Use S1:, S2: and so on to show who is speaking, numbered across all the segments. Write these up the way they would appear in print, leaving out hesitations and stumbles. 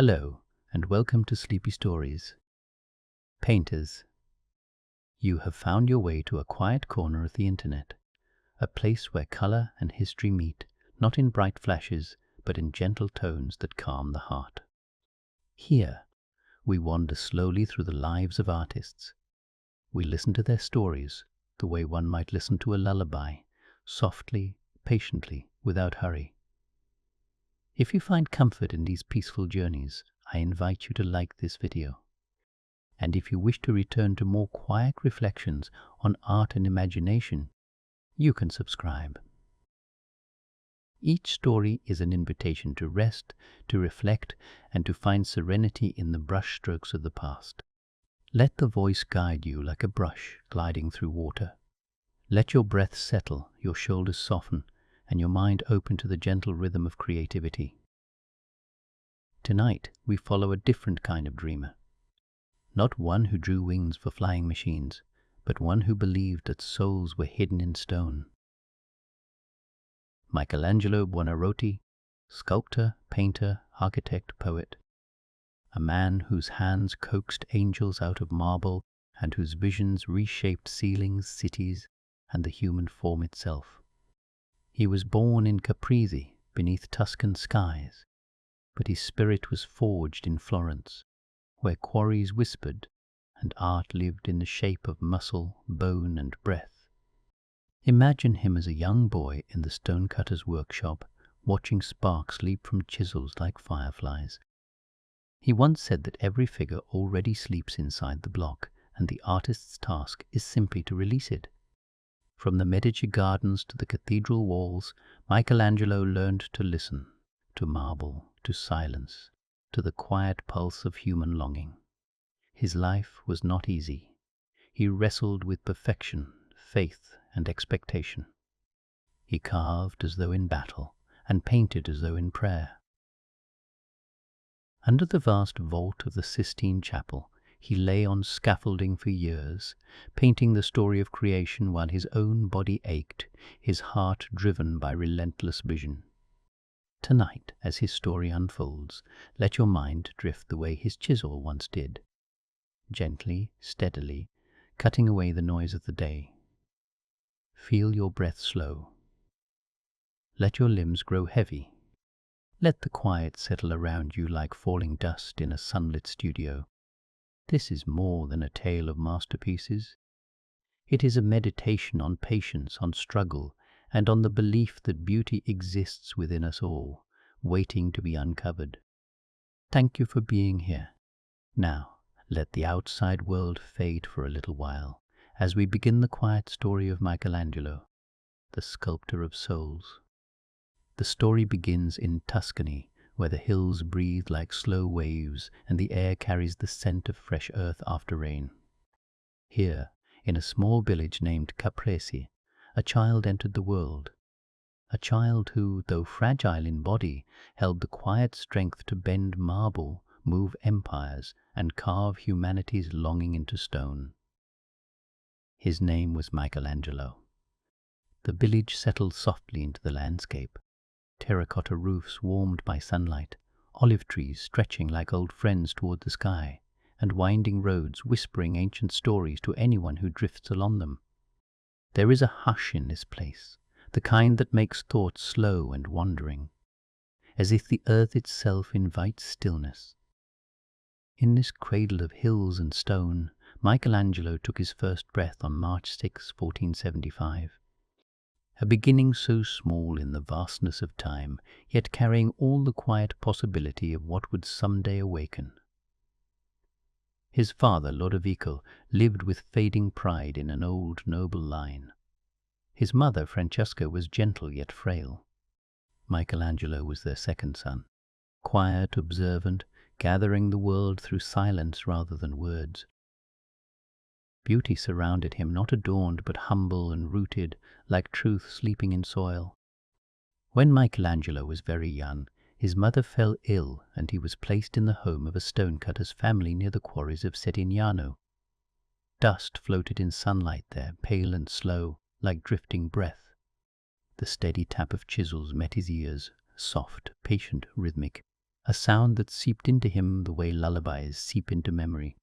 S1: Hello, and welcome to Sleepy Stories. Painters, you have found your way to a quiet corner of the internet, a place where color and history meet, not in bright flashes, but in gentle tones that calm the heart. Here, we wander slowly through the lives of artists. We listen to their stories the way one might listen to a lullaby, softly, patiently, without hurry. If you find comfort in these peaceful journeys, I invite you to like this video. And if you wish to return to more quiet reflections on art and imagination, you can subscribe. Each story is an invitation to rest, to reflect, and to find serenity in the brushstrokes of the past. Let the voice guide you like a brush gliding through water. Let your breath settle, your shoulders soften, and your mind open to the gentle rhythm of creativity. Tonight, we follow a different kind of dreamer. Not one who drew wings for flying machines, but one who believed that souls were hidden in stone. Michelangelo Buonarroti, sculptor, painter, architect, poet. A man whose hands coaxed angels out of marble and whose visions reshaped ceilings, cities, and the human form itself. He was born in Caprese, beneath Tuscan skies, but his spirit was forged in Florence, where quarries whispered and art lived in the shape of muscle, bone, and breath. Imagine him as a young boy in the stonecutter's workshop, watching sparks leap from chisels like fireflies. He once said that every figure already sleeps inside the block, and the artist's task is simply to release it. From the Medici gardens to the cathedral walls, Michelangelo learned to listen, to marble, to silence, to the quiet pulse of human longing. His life was not easy. He wrestled with perfection, faith, and expectation. He carved as though in battle, and painted as though in prayer. Under the vast vault of the Sistine Chapel, he lay on scaffolding for years, painting the story of creation while his own body ached, his heart driven by relentless vision. Tonight, as his story unfolds, let your mind drift the way his chisel once did, gently, steadily, cutting away the noise of the day. Feel your breath slow. Let your limbs grow heavy. Let the quiet settle around you like falling dust in a sunlit studio. This is more than a tale of masterpieces. It is a meditation on patience, on struggle, and on the belief that beauty exists within us all, waiting to be uncovered. Thank you for being here. Now, let the outside world fade for a little while, as we begin the quiet story of Michelangelo, the sculptor of souls. The story begins in Tuscany, where the hills breathe like slow waves and the air carries the scent of fresh earth after rain. Here, in a small village named Caprese, a child entered the world. A child who, though fragile in body, held the quiet strength to bend marble, move empires, and carve humanity's longing into stone. His name was Michelangelo. The village settled softly into the landscape. Terracotta roofs warmed by sunlight, olive trees stretching like old friends toward the sky, and winding roads whispering ancient stories to anyone who drifts along them. There is a hush in this place, the kind that makes thought slow and wandering, as if the earth itself invites stillness. In this cradle of hills and stone, Michelangelo took his first breath on March 6, 1475. A beginning so small in the vastness of time, yet carrying all the quiet possibility of what would someday awaken. His father, Lodovico, lived with fading pride in an old, noble line. His mother, Francesca, was gentle yet frail. Michelangelo was their second son, quiet, observant, gathering the world through silence rather than words. Beauty surrounded him, not adorned but humble and rooted, like truth sleeping in soil. When Michelangelo was very young, his mother fell ill and he was placed in the home of a stonecutter's family near the quarries of Settignano. Dust floated in sunlight there, pale and slow, like drifting breath. The steady tap of chisels met his ears, soft, patient, rhythmic. a sound that seeped into him the way lullabies seep into memory.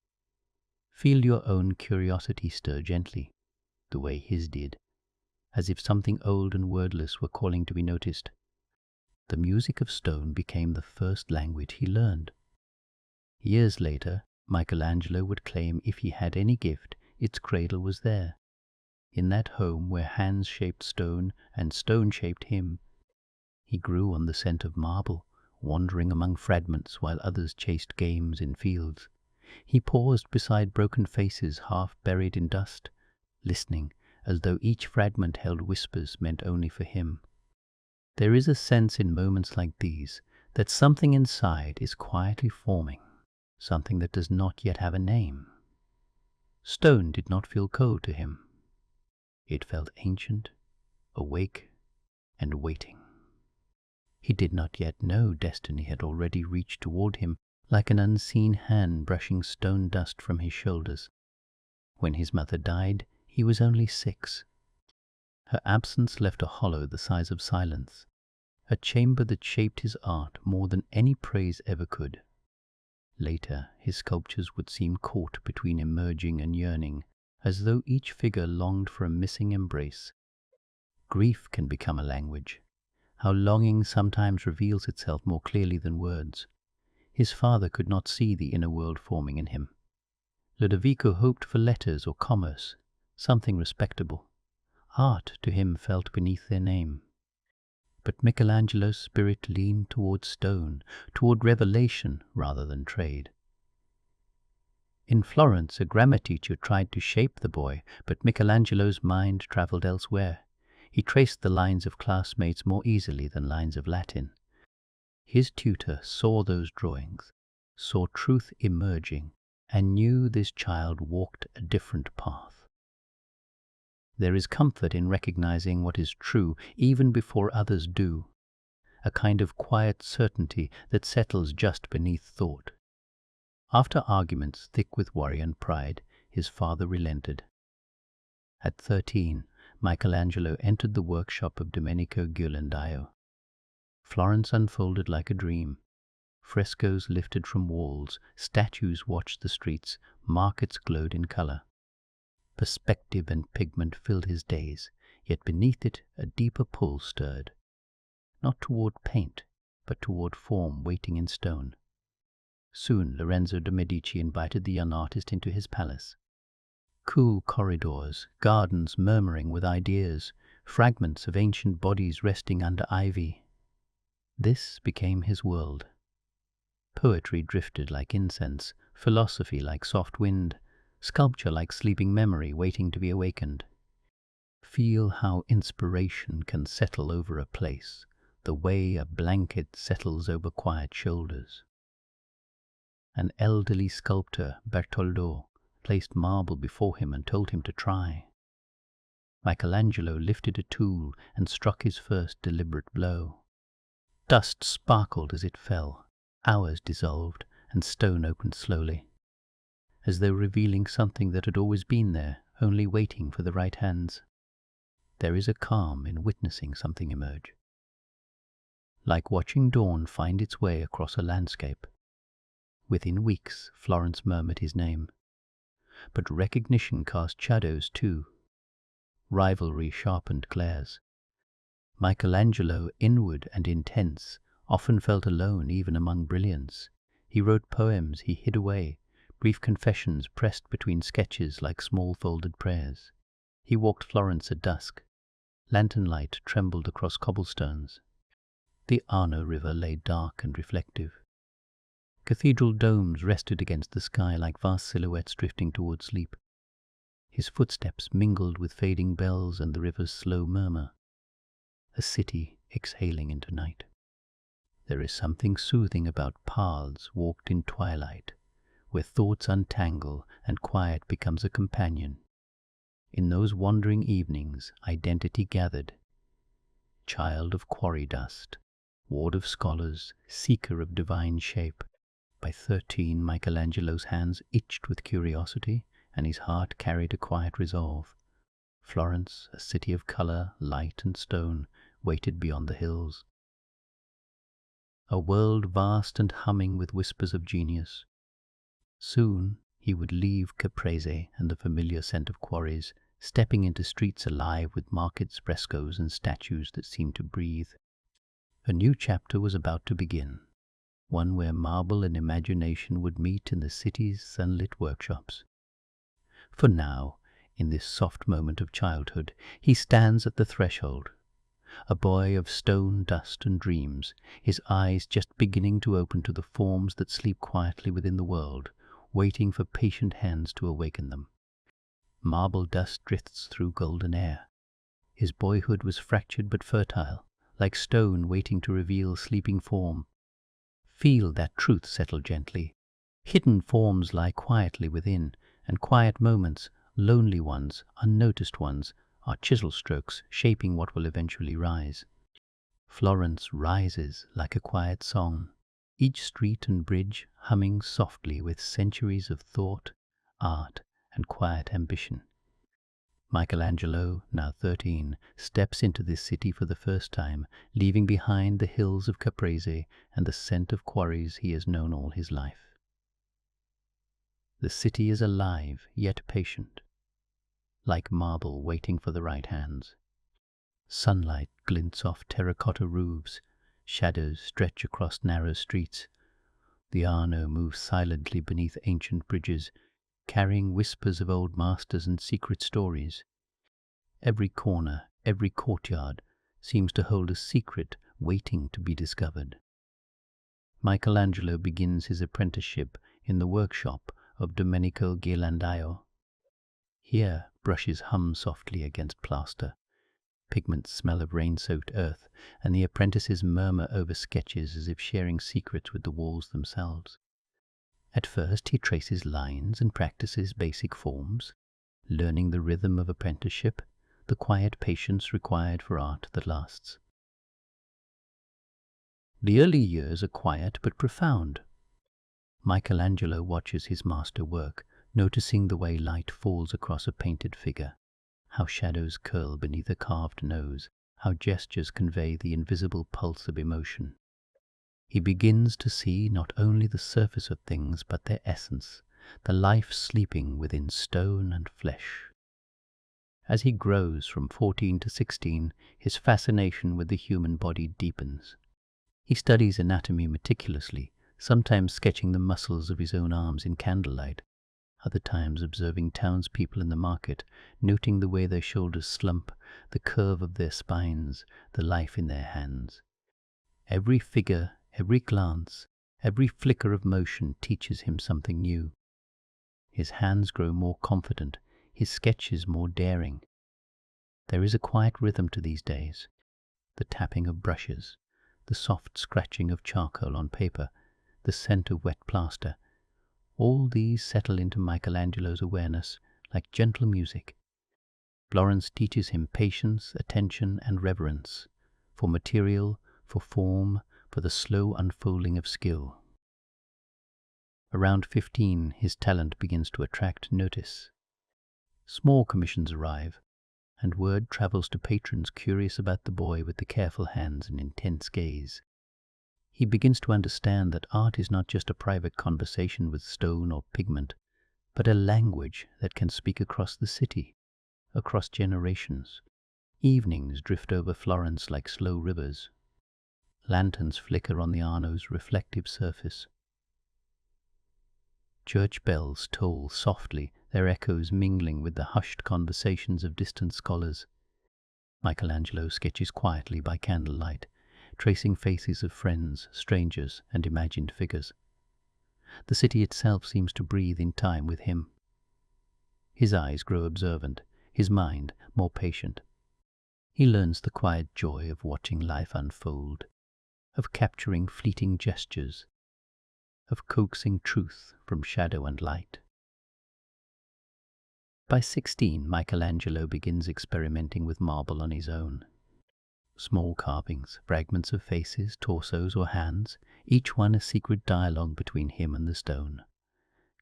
S1: Feel your own curiosity stir gently, the way his did, as if something old and wordless were calling to be noticed. The music of stone became the first language he learned. Years later, Michelangelo would claim if he had any gift, its cradle was there, in that home where hands shaped stone and stone shaped him. He grew on the scent of marble, wandering among fragments while others chased games in fields. He paused beside broken faces half buried in dust, listening as though each fragment held whispers meant only for him. There is a sense in moments like these that something inside is quietly forming, something that does not yet have a name. Stone did not feel cold to him. It felt ancient, awake, and waiting. He did not yet know destiny had already reached toward him like an unseen hand brushing stone dust from his shoulders. When his mother died, he was only 6. Her absence left a hollow the size of silence, a chamber that shaped his art more than any praise ever could. Later, his sculptures would seem caught between emerging and yearning, as though each figure longed for a missing embrace. Grief can become a language. How longing sometimes reveals itself more clearly than words. His father could not see the inner world forming in him. Ludovico hoped for letters or commerce, something respectable. Art to him felt beneath their name. But Michelangelo's spirit leaned toward stone, toward revelation rather than trade. In Florence, a grammar teacher tried to shape the boy, but Michelangelo's mind traveled elsewhere. He traced the lines of classmates more easily than lines of Latin. His tutor saw those drawings, saw truth emerging, and knew this child walked a different path. There is comfort in recognizing what is true even before others do, a kind of quiet certainty that settles just beneath thought. After arguments thick with worry and pride, his father relented. At 13, Michelangelo entered the workshop of Domenico Ghirlandaio. Florence unfolded like a dream. Frescoes lifted from walls, statues watched the streets, markets glowed in color. Perspective and pigment filled his days, yet beneath it a deeper pull stirred, not toward paint, but toward form waiting in stone. Soon Lorenzo de' Medici invited the young artist into his palace. Cool corridors, gardens murmuring with ideas, fragments of ancient bodies resting under ivy. This became his world. Poetry drifted like incense, philosophy like soft wind, sculpture like sleeping memory waiting to be awakened. Feel how inspiration can settle over a place, the way a blanket settles over quiet shoulders. An elderly sculptor, Bertoldo, placed marble before him and told him to try. Michelangelo lifted a tool and struck his first deliberate blow. Dust sparkled as it fell, hours dissolved, and stone opened slowly, as though revealing something that had always been there, only waiting for the right hands. There is a calm in witnessing something emerge, like watching dawn find its way across a landscape. Within weeks, Florence murmured his name. But recognition cast shadows too. Rivalry sharpened glares. Michelangelo, inward and intense, often felt alone even among brilliance. He wrote poems he hid away, brief confessions pressed between sketches like small folded prayers. He walked Florence at dusk. Lantern light trembled across cobblestones. The Arno River lay dark and reflective. Cathedral domes rested against the sky like vast silhouettes drifting toward sleep. His footsteps mingled with fading bells and the river's slow murmur. A city exhaling into night. There is something soothing about paths walked in twilight, where thoughts untangle and quiet becomes a companion. In those wandering evenings, identity gathered. Child of quarry dust, ward of scholars, seeker of divine shape. By 13, Michelangelo's hands itched with curiosity, and his heart carried a quiet resolve. Florence, a city of color, light, and stone, waited beyond the hills. a world vast and humming with whispers of genius. Soon he would leave Caprese and the familiar scent of quarries, stepping into streets alive with markets, frescoes, and statues that seemed to breathe. A new chapter was about to begin, one where marble and imagination would meet in the city's sunlit workshops. For now, in this soft moment of childhood, he stands at the threshold, a boy of stone, dust, and dreams, his eyes just beginning to open to the forms that sleep quietly within the world, waiting for patient hands to awaken them. Marble dust drifts through golden air. His boyhood was fractured but fertile, like stone waiting to reveal sleeping form. Feel that truth settle gently. Hidden forms lie quietly within, and quiet moments, lonely ones, unnoticed ones, are chisel strokes shaping what will eventually rise. Florence rises like a quiet song, each street and bridge humming softly with centuries of thought, art, and quiet ambition. Michelangelo, now 13, steps into this city for the first time, leaving behind the hills of Caprese and the scent of quarries he has known all his life. The city is alive, yet patient, like marble waiting for the right hands. Sunlight glints off terracotta roofs, shadows stretch across narrow streets. The Arno moves silently beneath ancient bridges, carrying whispers of old masters and secret stories. Every corner, every courtyard seems to hold a secret waiting to be discovered. Michelangelo begins his apprenticeship in the workshop of Domenico Ghirlandaio. Here brushes hum softly against plaster, pigments smell of rain-soaked earth, and the apprentices murmur over sketches as if sharing secrets with the walls themselves. At first he traces lines and practices basic forms, learning the rhythm of apprenticeship, the quiet patience required for art that lasts. The early years are quiet but profound. Michelangelo watches his master work, noticing the way light falls across a painted figure, how shadows curl beneath a carved nose, how gestures convey the invisible pulse of emotion. He begins to see not only the surface of things but their essence, the life sleeping within stone and flesh. As he grows from 14 to 16, his fascination with the human body deepens. He studies anatomy meticulously, sometimes sketching the muscles of his own arms in candlelight, other times observing townspeople in the market, noting the way their shoulders slump, the curve of their spines, the life in their hands. Every figure, every glance, every flicker of motion teaches him something new. His hands grow more confident, his sketches more daring. There is a quiet rhythm to these days, the tapping of brushes, the soft scratching of charcoal on paper, the scent of wet plaster. All these settle into Michelangelo's awareness like gentle music. Florence teaches him patience, attention, and reverence, for material, for form, for the slow unfolding of skill. Around 15, his talent begins to attract notice. Small commissions arrive, and word travels to patrons curious about the boy with the careful hands and intense gaze. He begins to understand that art is not just a private conversation with stone or pigment, but a language that can speak across the city, across generations. Evenings drift over Florence like slow rivers. Lanterns flicker on the Arno's reflective surface. Church bells toll softly, their echoes mingling with the hushed conversations of distant scholars. Michelangelo sketches quietly by candlelight, tracing faces of friends, strangers, and imagined figures. The city itself seems to breathe in time with him. His eyes grow observant, his mind more patient. He learns the quiet joy of watching life unfold, of capturing fleeting gestures, of coaxing truth from shadow and light. By 16, Michelangelo begins experimenting with marble on his own. Small carvings, fragments of faces, torsos, or hands, each one a secret dialogue between him and the stone.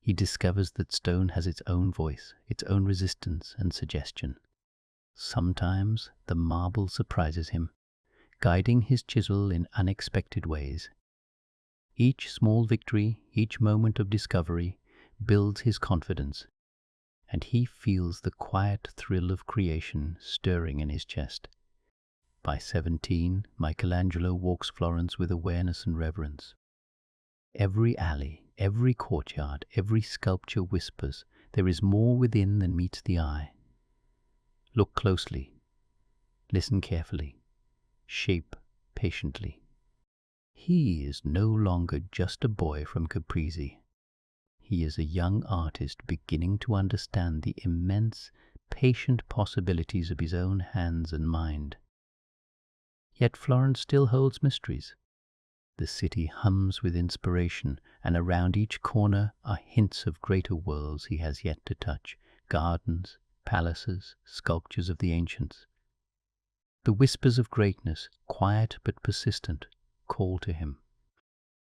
S1: He discovers that stone has its own voice, its own resistance and suggestion. Sometimes the marble surprises him, guiding his chisel in unexpected ways. Each small victory, each moment of discovery, builds his confidence, and he feels the quiet thrill of creation stirring in his chest. By 17, Michelangelo walks Florence with awareness and reverence. Every alley, every courtyard, every sculpture whispers, there is more within than meets the eye. Look closely, listen carefully, shape patiently. He is no longer just a boy from Caprese. He is a young artist beginning to understand the immense, patient possibilities of his own hands and mind. Yet Florence still holds mysteries. The city hums with inspiration, and around each corner are hints of greater worlds he has yet to touch, gardens, palaces, sculptures of the ancients. The whispers of greatness, quiet but persistent, call to him.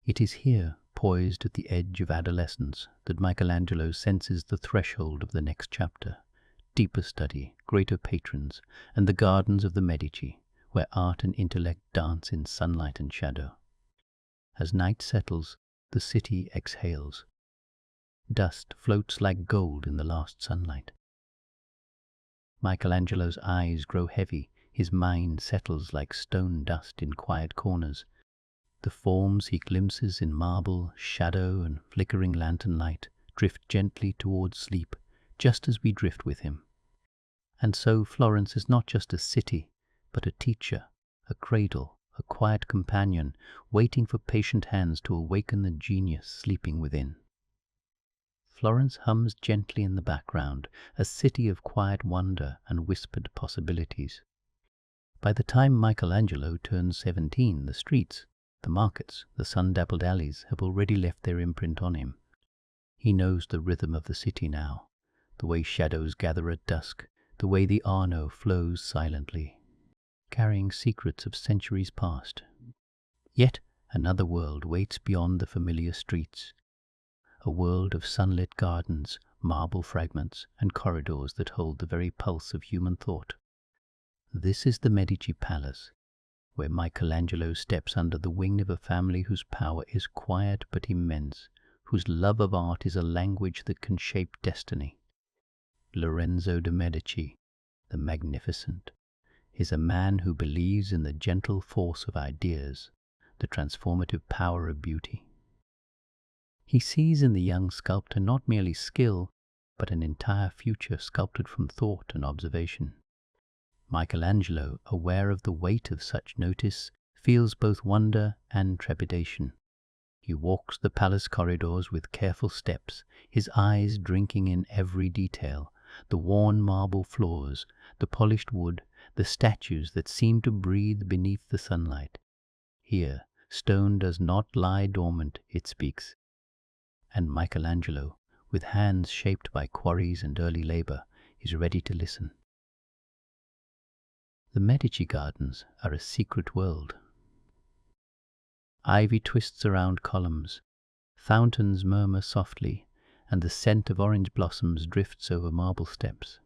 S1: It is here, poised at the edge of adolescence, that Michelangelo senses the threshold of the next chapter, deeper study, greater patrons, and the gardens of the Medici, where art and intellect dance in sunlight and shadow. As night settles, the city exhales. Dust floats like gold in the last sunlight. Michelangelo's eyes grow heavy, his mind settles like stone dust in quiet corners. The forms he glimpses in marble, shadow, and flickering lantern light drift gently towards sleep, just as we drift with him. And so Florence is not just a city, but a teacher, a cradle, a quiet companion, waiting for patient hands to awaken the genius sleeping within. Florence hums gently in the background, a city of quiet wonder and whispered possibilities. By the time Michelangelo turns 17, the streets, the markets, the sun-dappled alleys have already left their imprint on him. He knows the rhythm of the city now, the way shadows gather at dusk, the way the Arno flows silently, carrying secrets of centuries past. Yet another world waits beyond the familiar streets, a world of sunlit gardens, marble fragments, and corridors that hold the very pulse of human thought. This is the Medici Palace, where Michelangelo steps under the wing of a family whose power is quiet but immense, whose love of art is a language that can shape destiny. Lorenzo de' Medici, the Magnificent, is a man who believes in the gentle force of ideas, the transformative power of beauty. He sees in the young sculptor not merely skill, but an entire future sculpted from thought and observation. Michelangelo, aware of the weight of such notice, feels both wonder and trepidation. He walks the palace corridors with careful steps, his eyes drinking in every detail, the worn marble floors, the polished wood, the statues that seem to breathe beneath the sunlight. Here, stone does not lie dormant, it speaks. And Michelangelo, with hands shaped by quarries and early labor, is ready to listen. The Medici gardens are a secret world. Ivy twists around columns, fountains murmur softly, and the scent of orange blossoms drifts over marble steps.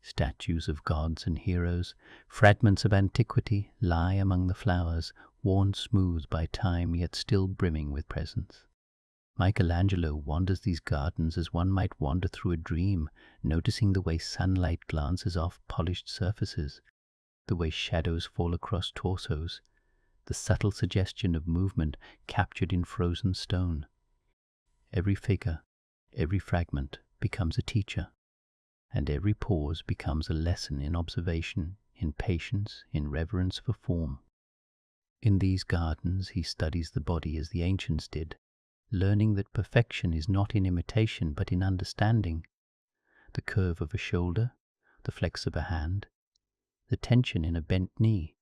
S1: Statues of gods and heroes, fragments of antiquity, lie among the flowers, worn smooth by time yet still brimming with presence. Michelangelo wanders these gardens as one might wander through a dream, noticing the way sunlight glances off polished surfaces, the way shadows fall across torsos, the subtle suggestion of movement captured in frozen stone. Every figure, every fragment becomes a teacher, and every pause becomes a lesson in observation, in patience, in reverence for form. In these gardens he studies the body as the ancients did, learning that perfection is not in imitation but in understanding. The curve of a shoulder, the flex of a hand, the tension in a bent knee.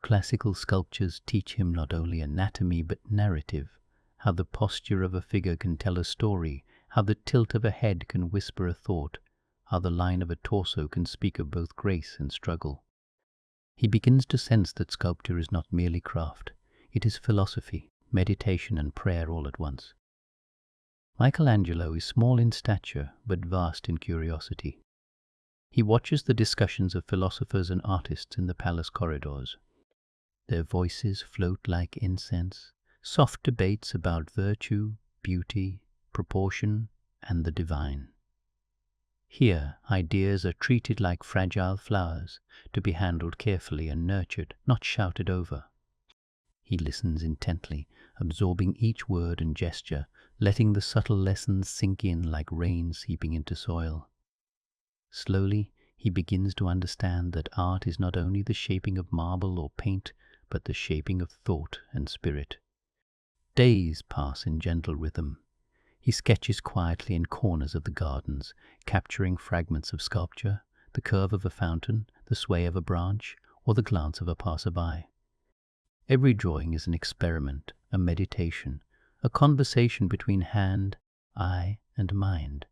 S1: Classical sculptures teach him not only anatomy but narrative, how the posture of a figure can tell a story, how the tilt of a head can whisper a thought, how the line of a torso can speak of both grace and struggle. He begins to sense that sculpture is not merely craft, it is philosophy, meditation and prayer all at once. Michelangelo is small in stature but vast in curiosity. He watches the discussions of philosophers and artists in the palace corridors. Their voices float like incense, soft debates about virtue, beauty, proportion, and the divine. Here, ideas are treated like fragile flowers, to be handled carefully and nurtured, not shouted over. He listens intently, absorbing each word and gesture, letting the subtle lessons sink in like rain seeping into soil. Slowly, he begins to understand that art is not only the shaping of marble or paint, but the shaping of thought and spirit. Days pass in gentle rhythm. He sketches quietly in corners of the gardens, capturing fragments of sculpture, the curve of a fountain, the sway of a branch, or the glance of a passer-by. Every drawing is an experiment, a meditation, a conversation between hand, eye, and mind.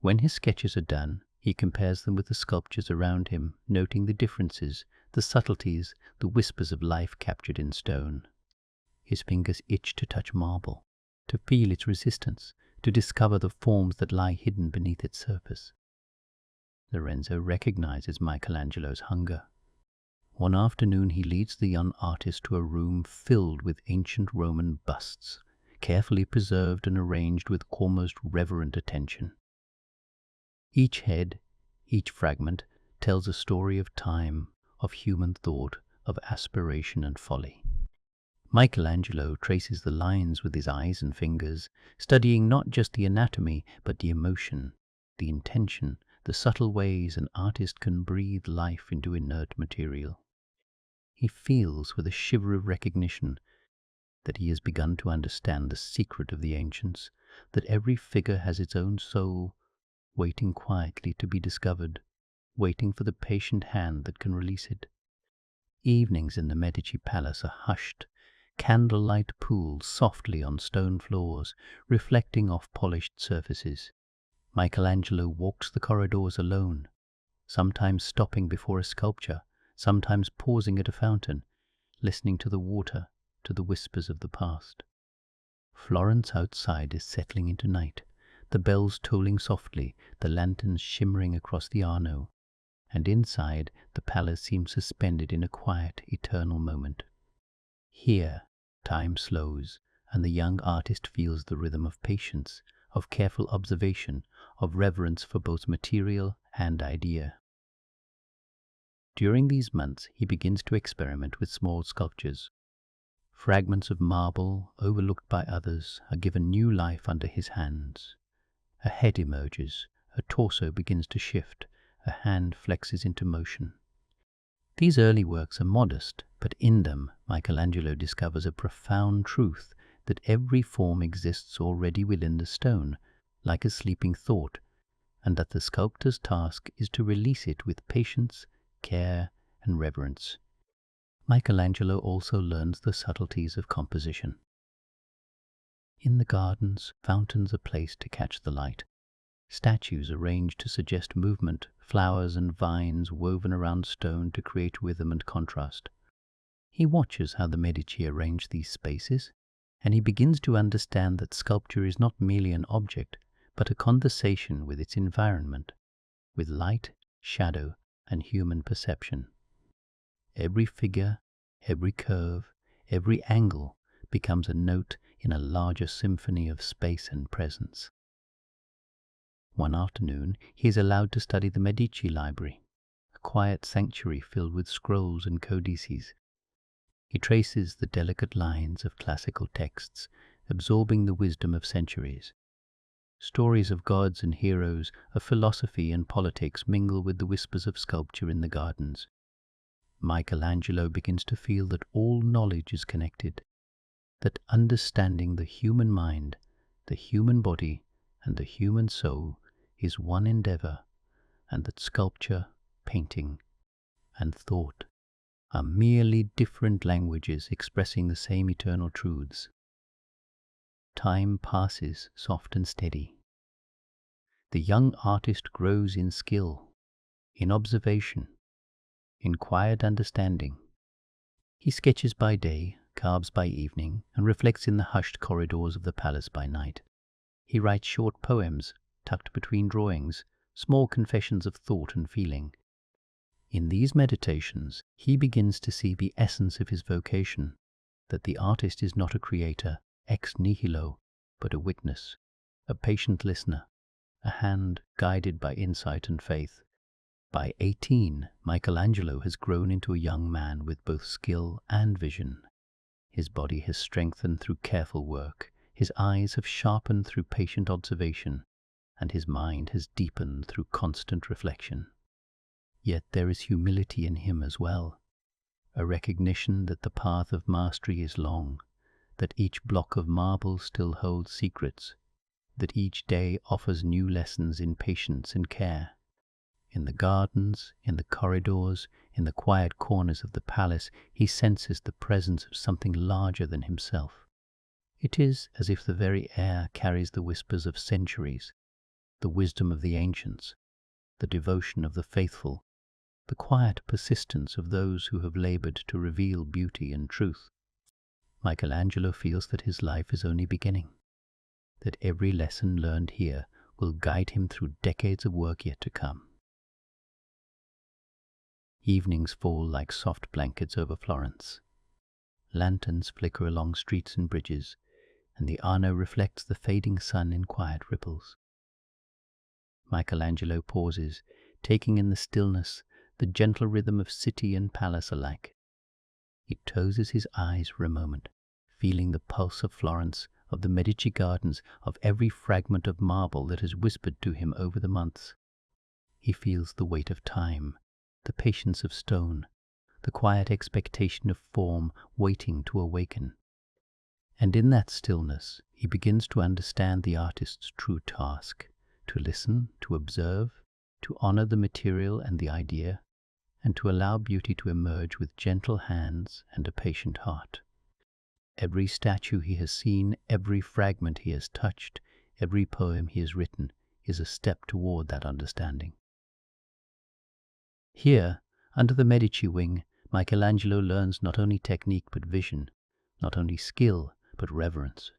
S1: When his sketches are done, he compares them with the sculptures around him, noting the differences, the subtleties, the whispers of life captured in stone. His fingers itch to touch marble, to feel its resistance, to discover the forms that lie hidden beneath its surface. Lorenzo recognizes Michelangelo's hunger. One afternoon he leads the young artist to a room filled with ancient Roman busts, carefully preserved and arranged with almost reverent attention. Each head, each fragment, tells a story of time, of human thought, of aspiration and folly. Michelangelo traces the lines with his eyes and fingers, studying not just the anatomy, but the emotion, the intention, the subtle ways an artist can breathe life into inert material. He feels with a shiver of recognition that he has begun to understand the secret of the ancients, that every figure has its own soul, waiting quietly to be discovered, waiting for the patient hand that can release it. Evenings in the Medici Palace are hushed, candlelight pools softly on stone floors, reflecting off polished surfaces. Michelangelo walks the corridors alone, sometimes stopping before a sculpture, sometimes pausing at a fountain, listening to the water, to the whispers of the past. Florence outside is settling into night, the bells tolling softly, the lanterns shimmering across the Arno, and inside the palace seems suspended in a quiet, eternal moment. Here, time slows, and the young artist feels the rhythm of patience, of careful observation, of reverence for both material and idea. During these months, he begins to experiment with small sculptures. Fragments of marble, overlooked by others, are given new life under his hands. A head emerges, a torso begins to shift, a hand flexes into motion. These early works are modest, but in them Michelangelo discovers a profound truth that every form exists already within the stone, like a sleeping thought, and that the sculptor's task is to release it with patience, care, and reverence. Michelangelo also learns the subtleties of composition. In the gardens, fountains are placed to catch the light. Statues arranged to suggest movement, flowers and vines woven around stone to create rhythm and contrast. He watches how the Medici arrange these spaces, and he begins to understand that sculpture is not merely an object, but a conversation with its environment, with light, shadow, and human perception. Every figure, every curve, every angle becomes a note in a larger symphony of space and presence. One afternoon, he is allowed to study the Medici library, a quiet sanctuary filled with scrolls and codices. He traces the delicate lines of classical texts, absorbing the wisdom of centuries. Stories of gods and heroes, of philosophy and politics mingle with the whispers of sculpture in the gardens. Michelangelo begins to feel that all knowledge is connected, that understanding the human mind, the human body, and the human soul is one endeavor, and that sculpture, painting, and thought are merely different languages expressing the same eternal truths. Time passes soft and steady. The young artist grows in skill, in observation, in quiet understanding. He sketches by day, carves by evening, and reflects in the hushed corridors of the palace by night. He writes short poems, tucked between drawings, small confessions of thought and feeling. In these meditations, he begins to see the essence of his vocation, that the artist is not a creator ex nihilo, but a witness, a patient listener, a hand guided by insight and faith. By 18, Michelangelo has grown into a young man with both skill and vision. His body has strengthened through careful work, his eyes have sharpened through patient observation, and his mind has deepened through constant reflection. Yet there is humility in him as well, a recognition that the path of mastery is long, that each block of marble still holds secrets, that each day offers new lessons in patience and care. In the gardens, in the corridors, in the quiet corners of the palace, he senses the presence of something larger than himself. It is as if the very air carries the whispers of centuries, the wisdom of the ancients, the devotion of the faithful, the quiet persistence of those who have labored to reveal beauty and truth. Michelangelo feels that his life is only beginning, that every lesson learned here will guide him through decades of work yet to come. Evenings fall like soft blankets over Florence. Lanterns flicker along streets and bridges, and the Arno reflects the fading sun in quiet ripples. Michelangelo pauses, taking in the stillness, the gentle rhythm of city and palace alike. He closes his eyes for a moment, feeling the pulse of Florence, of the Medici gardens, of every fragment of marble that has whispered to him over the months. He feels the weight of time, the patience of stone, the quiet expectation of form waiting to awaken. And in that stillness he begins to understand the artist's true task, to listen, to observe, to honor the material and the idea, and to allow beauty to emerge with gentle hands and a patient heart. Every statue he has seen, every fragment he has touched, every poem he has written is a step toward that understanding. Here, under the Medici wing, Michelangelo learns not only technique but vision, not only skill but reverence.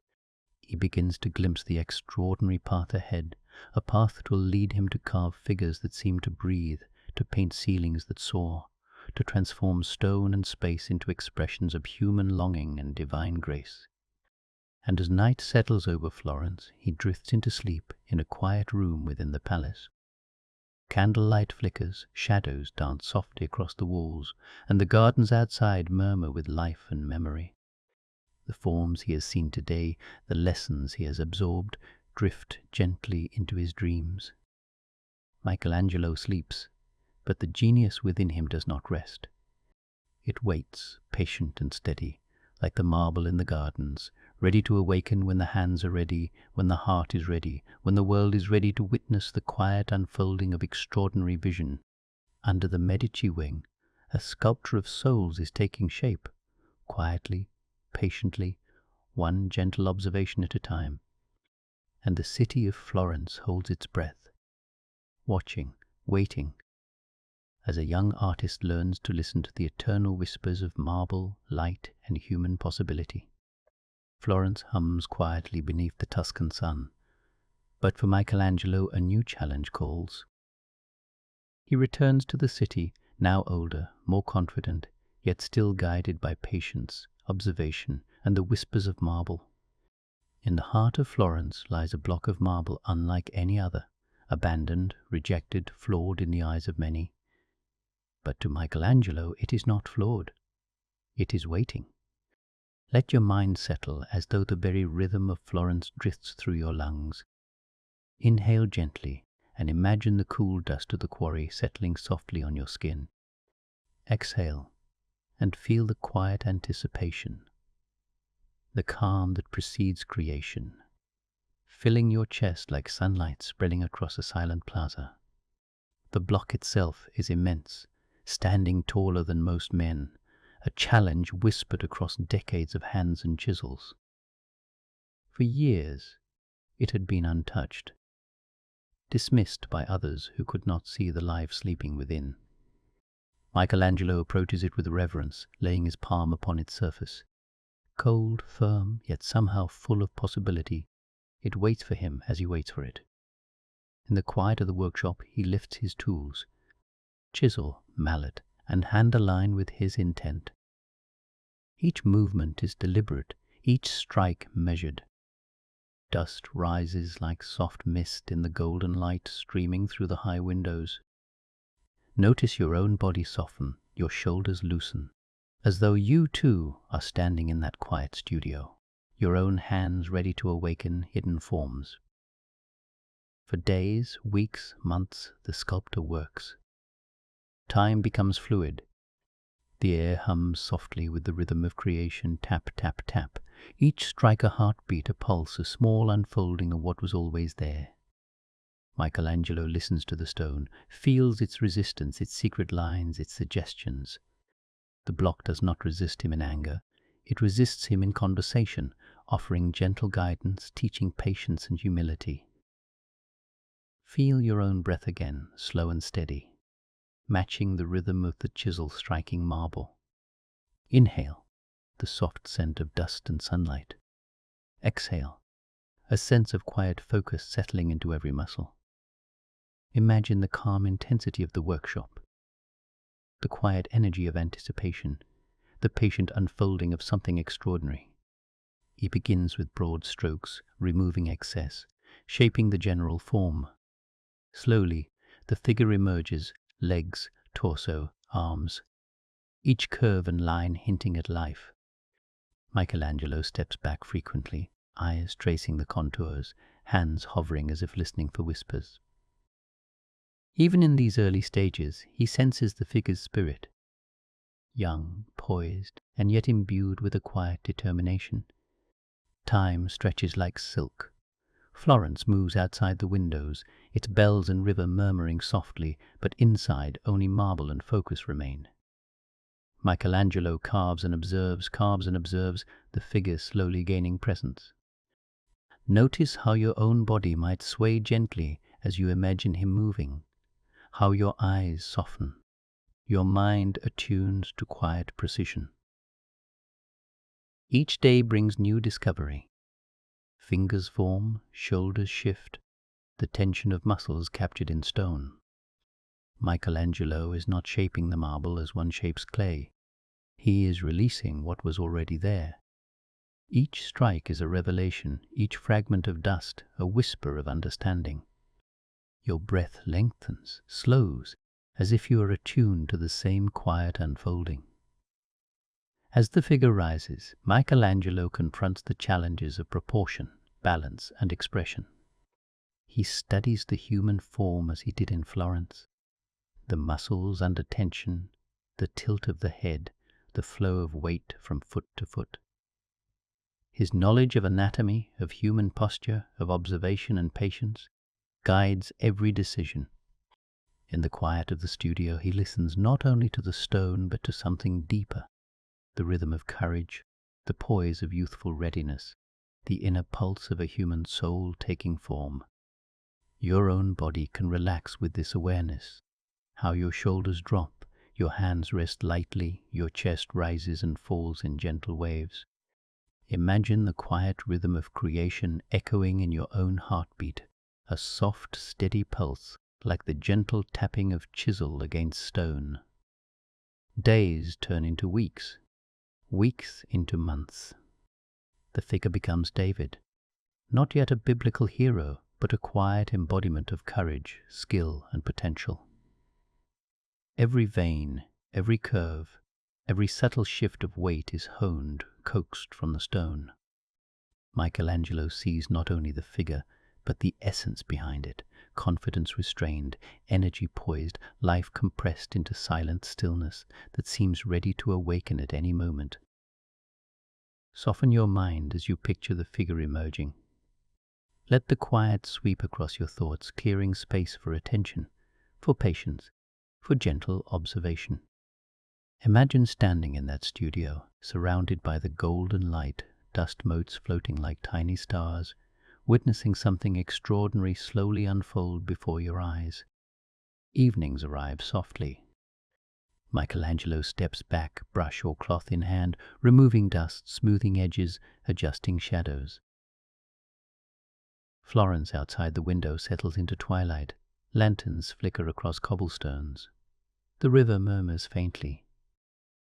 S1: He begins to glimpse the extraordinary path ahead, a path that will lead him to carve figures that seem to breathe, to paint ceilings that soar, to transform stone and space into expressions of human longing and divine grace. And as night settles over Florence, he drifts into sleep in a quiet room within the palace. Candlelight flickers, shadows dance softly across the walls, and the gardens outside murmur with life and memory. The forms he has seen today, the lessons he has absorbed, drift gently into his dreams. Michelangelo sleeps, but the genius within him does not rest. It waits, patient and steady, like the marble in the gardens, ready to awaken when the hands are ready, when the heart is ready, when the world is ready to witness the quiet unfolding of extraordinary vision. Under the Medici wing, a sculpture of souls is taking shape, quietly, patiently, one gentle observation at a time. And the city of Florence holds its breath, watching, waiting, as a young artist learns to listen to the eternal whispers of marble, light, and human possibility. Florence hums quietly beneath the Tuscan sun, but for Michelangelo a new challenge calls. He returns to the city, now older, more confident, yet still guided by patience, observation, and the whispers of marble. In the heart of Florence lies a block of marble unlike any other, abandoned, rejected, flawed in the eyes of many. But to Michelangelo it is not flawed. It is waiting. Let your mind settle as though the very rhythm of Florence drifts through your lungs. Inhale gently and imagine the cool dust of the quarry settling softly on your skin. Exhale and feel the quiet anticipation, the calm that precedes creation, filling your chest like sunlight spreading across a silent plaza. The block itself is immense, standing taller than most men, a challenge whispered across decades of hands and chisels. For years it had been untouched, dismissed by others who could not see the life sleeping within. Michelangelo approaches it with reverence, laying his palm upon its surface. Cold, firm, yet somehow full of possibility, it waits for him as he waits for it. In the quiet of the workshop he lifts his tools, chisel, mallet, and hand align with his intent. Each movement is deliberate, each strike measured. Dust rises like soft mist in the golden light streaming through the high windows. Notice your own body soften, your shoulders loosen, as though you too are standing in that quiet studio, your own hands ready to awaken hidden forms. For days, weeks, months, the sculptor works. Time becomes fluid. The air hums softly with the rhythm of creation, tap, tap, tap. Each strike a heartbeat, a pulse, a small unfolding of what was always there. Michelangelo listens to the stone, feels its resistance, its secret lines, its suggestions. The block does not resist him in anger. It resists him in conversation, offering gentle guidance, teaching patience and humility. Feel your own breath again, slow and steady, matching the rhythm of the chisel striking marble. Inhale, the soft scent of dust and sunlight. Exhale, a sense of quiet focus settling into every muscle. Imagine the calm intensity of the workshop, the quiet energy of anticipation, the patient unfolding of something extraordinary. He begins with broad strokes, removing excess, shaping the general form. Slowly, the figure emerges, legs, torso, arms, each curve and line hinting at life. Michelangelo steps back frequently, eyes tracing the contours, hands hovering as if listening for whispers. Even in these early stages, he senses the figure's spirit. Young, poised, and yet imbued with a quiet determination. Time stretches like silk. Florence moves outside the windows, its bells and river murmuring softly, but inside only marble and focus remain. Michelangelo carves and observes, the figure slowly gaining presence. Notice how your own body might sway gently as you imagine him moving, how your eyes soften, your mind attuned to quiet precision. Each day brings new discovery. Fingers form, shoulders shift, the tension of muscles captured in stone. Michelangelo is not shaping the marble as one shapes clay. He is releasing what was already there. Each strike is a revelation, each fragment of dust a whisper of understanding. Your breath lengthens, slows, as if you are attuned to the same quiet unfolding. As the figure rises, Michelangelo confronts the challenges of proportion, balance, and expression. He studies the human form as he did in Florence. The muscles under tension, the tilt of the head, the flow of weight from foot to foot. His knowledge of anatomy, of human posture, of observation and patience guides every decision. In the quiet of the studio, he listens not only to the stone but to something deeper, the rhythm of courage, the poise of youthful readiness, the inner pulse of a human soul taking form. Your own body can relax with this awareness, how your shoulders drop, your hands rest lightly, your chest rises and falls in gentle waves. Imagine the quiet rhythm of creation echoing in your own heartbeat, a soft, steady pulse like the gentle tapping of chisel against stone. Days turn into weeks, weeks into months. The figure becomes David, not yet a biblical hero, but a quiet embodiment of courage, skill, and potential. Every vein, every curve, every subtle shift of weight is honed, coaxed from the stone. Michelangelo sees not only the figure, but the essence behind it, confidence restrained, energy poised, life compressed into silent stillness that seems ready to awaken at any moment. Soften your mind as you picture the figure emerging. Let the quiet sweep across your thoughts, clearing space for attention, for patience, for gentle observation. Imagine standing in that studio, surrounded by the golden light, dust motes floating like tiny stars, witnessing something extraordinary slowly unfold before your eyes. Evenings arrive softly. Michelangelo steps back, brush or cloth in hand, removing dust, smoothing edges, adjusting shadows. Florence outside the window settles into twilight. Lanterns flicker across cobblestones. The river murmurs faintly.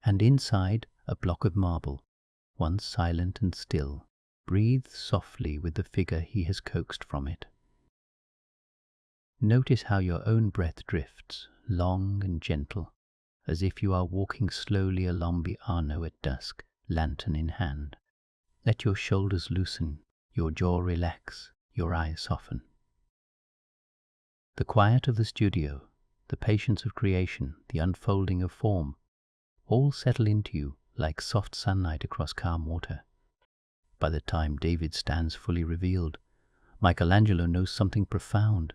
S1: And inside, a block of marble, once silent and still, breathes softly with the figure he has coaxed from it. Notice how your own breath drifts, long and gentle, as if you are walking slowly along the Arno at dusk, lantern in hand. Let your shoulders loosen, your jaw relax, your eyes soften. The quiet of the studio, the patience of creation, the unfolding of form, all settle into you like soft sunlight across calm water. By the time David stands fully revealed, Michelangelo knows something profound.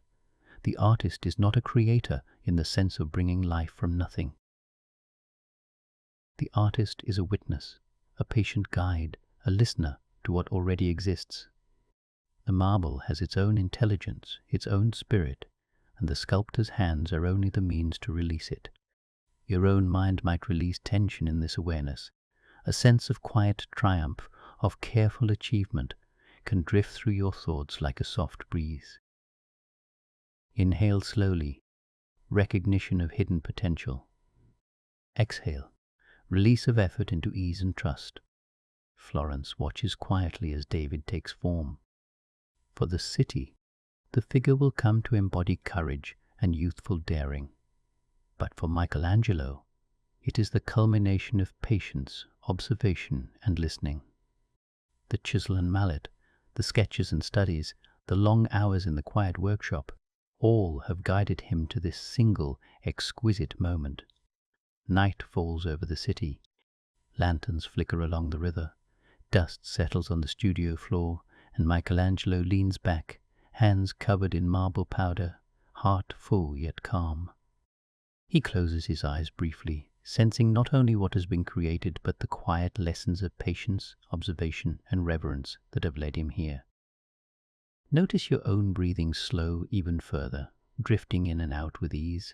S1: The artist is not a creator in the sense of bringing life from nothing. The artist is a witness, a patient guide, a listener to what already exists. The marble has its own intelligence, its own spirit, and the sculptor's hands are only the means to release it. Your own mind might release tension in this awareness. A sense of quiet triumph, of careful achievement, can drift through your thoughts like a soft breeze. Inhale slowly, recognition of hidden potential. Exhale, release of effort into ease and trust. Florence watches quietly as David takes form. For the city, the figure will come to embody courage and youthful daring. But for Michelangelo, it is the culmination of patience, observation, and listening. The chisel and mallet, the sketches and studies, the long hours in the quiet workshop, all have guided him to this single, exquisite moment. Night falls over the city. Lanterns flicker along the river. Dust settles on the studio floor, and Michelangelo leans back, hands covered in marble powder, heart full yet calm. He closes his eyes briefly, sensing not only what has been created, but the quiet lessons of patience, observation, and reverence that have led him here. Notice your own breathing slow even further, drifting in and out with ease.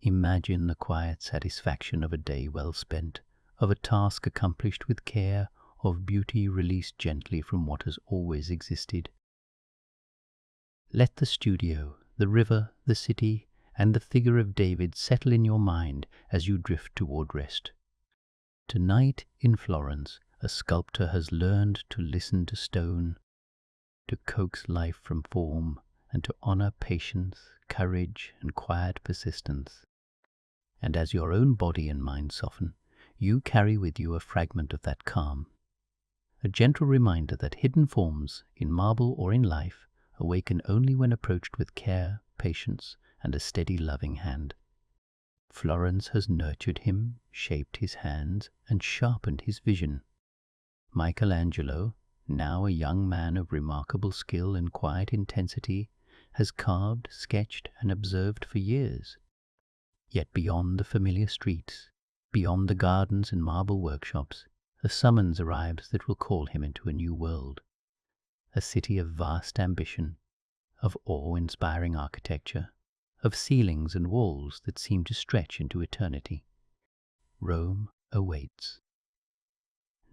S1: Imagine the quiet satisfaction of a day well spent, of a task accomplished with care, of beauty released gently from what has always existed. Let the studio, the river, the city, and the figure of David settle in your mind as you drift toward rest. Tonight in Florence, a sculptor has learned to listen to stone, to coax life from form, and to honor patience, courage, and quiet persistence. And as your own body and mind soften, you carry with you a fragment of that calm, a gentle reminder that hidden forms, in marble or in life, awaken only when approached with care, patience, and a steady, loving hand. Florence has nurtured him, shaped his hands, and sharpened his vision. Michelangelo, now a young man of remarkable skill and quiet intensity, has carved, sketched, and observed for years. Yet beyond the familiar streets, beyond the gardens and marble workshops, a summons arrives that will call him into a new world. A city of vast ambition, of awe-inspiring architecture, of ceilings and walls that seem to stretch into eternity. Rome awaits.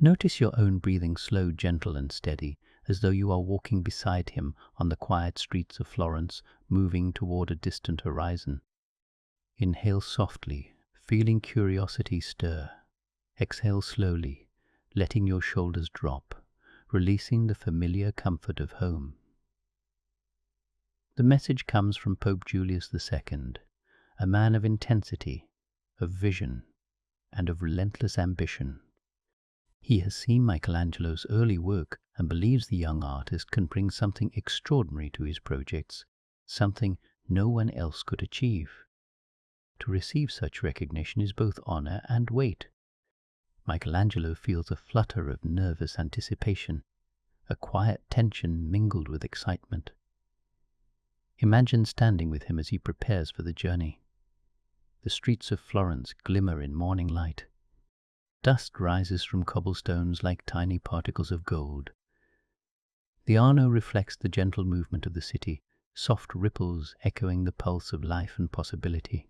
S1: Notice your own breathing slow, gentle, and steady, as though you are walking beside him on the quiet streets of Florence, moving toward a distant horizon. Inhale softly, feeling curiosity stir. Exhale slowly, letting your shoulders drop, releasing the familiar comfort of home. The message comes from Pope Julius II, a man of intensity, of vision, and of relentless ambition. He has seen Michelangelo's early work and believes the young artist can bring something extraordinary to his projects, something no one else could achieve. To receive such recognition is both honor and weight. Michelangelo feels a flutter of nervous anticipation, a quiet tension mingled with excitement. Imagine standing with him as he prepares for the journey. The streets of Florence glimmer in morning light. Dust rises from cobblestones like tiny particles of gold. The Arno reflects the gentle movement of the city, soft ripples echoing the pulse of life and possibility.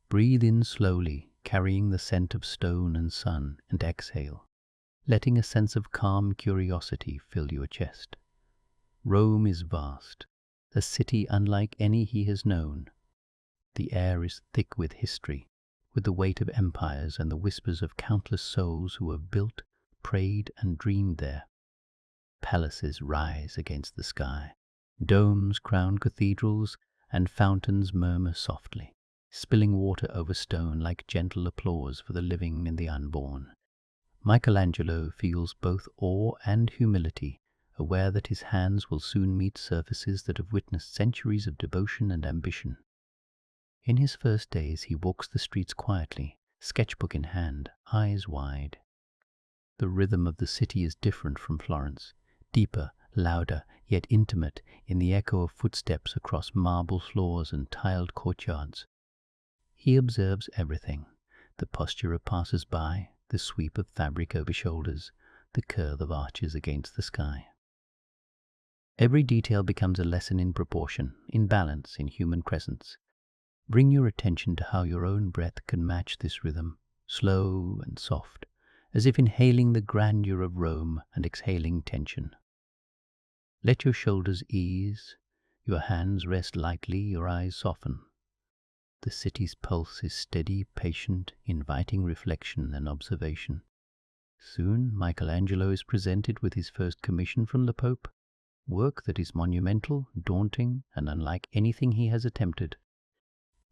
S1: Breathe in slowly, carrying the scent of stone and sun, and exhale, letting a sense of calm curiosity fill your chest. Rome is vast, a city unlike any he has known. The air is thick with history, with the weight of empires and the whispers of countless souls who have built, prayed, and dreamed there. Palaces rise against the sky. Domes crown cathedrals, and fountains murmur softly, spilling water over stone like gentle applause for the living and the unborn. Michelangelo feels both awe and humility, aware that his hands will soon meet surfaces that have witnessed centuries of devotion and ambition. In his first days he walks the streets quietly, sketchbook in hand, eyes wide. The rhythm of the city is different from Florence, deeper, louder, yet intimate in the echo of footsteps across marble floors and tiled courtyards. He observes everything: the posture of passers-by, the sweep of fabric over shoulders, the curve of arches against the sky. Every detail becomes a lesson in proportion, in balance, in human presence. Bring your attention to how your own breath can match this rhythm, slow and soft, as if inhaling the grandeur of Rome and exhaling tension. Let your shoulders ease, your hands rest lightly, your eyes soften. The city's pulse is steady, patient, inviting reflection and observation. Soon Michelangelo is presented with his first commission from the Pope, work that is monumental, daunting, and unlike anything he has attempted.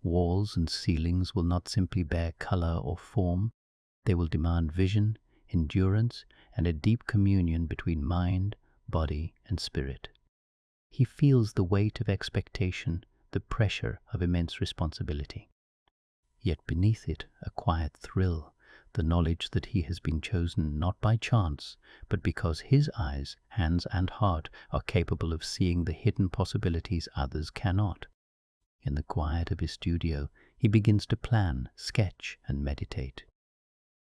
S1: Walls and ceilings will not simply bear color or form, they will demand vision, endurance, and a deep communion between mind, body, and spirit. He feels the weight of expectation, the pressure of immense responsibility. Yet beneath it a quiet thrill, the knowledge that he has been chosen not by chance, but because his eyes, hands, and heart are capable of seeing the hidden possibilities others cannot. In the quiet of his studio, he begins to plan, sketch, and meditate.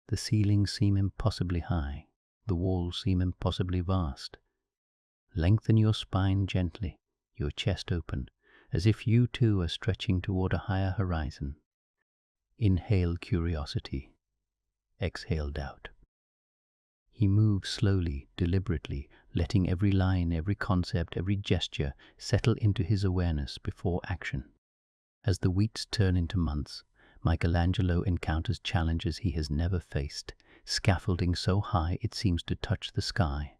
S1: The ceilings seem impossibly high, the walls seem impossibly vast. Lengthen your spine gently, your chest open, as if you too are stretching toward a higher horizon. Inhale curiosity, exhale doubt. He moves slowly, deliberately, letting every line, every concept, every gesture settle into his awareness before action. As the weeks turn into months, Michelangelo encounters challenges he has never faced: scaffolding so high it seems to touch the sky,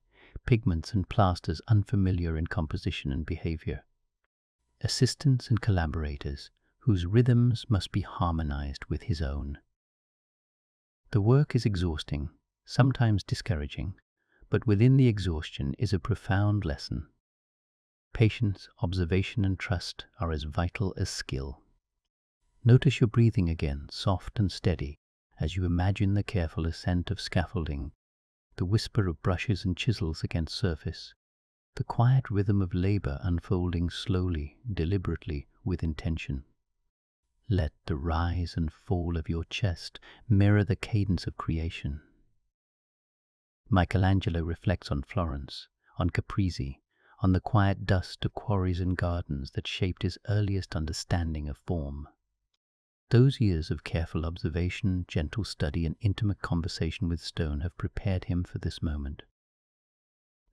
S1: pigments and plasters unfamiliar in composition and behavior, assistants and collaborators whose rhythms must be harmonized with his own. The work is exhausting, sometimes discouraging, but within the exhaustion is a profound lesson. Patience, observation, and trust are as vital as skill. Notice your breathing again, soft and steady, as you imagine the careful ascent of scaffolding, the whisper of brushes and chisels against surface, the quiet rhythm of labor unfolding slowly, deliberately, with intention. Let the rise and fall of your chest mirror the cadence of creation. Michelangelo reflects on Florence, on Caprese, on the quiet dust of quarries and gardens that shaped his earliest understanding of form. Those years of careful observation, gentle study, and intimate conversation with stone have prepared him for this moment.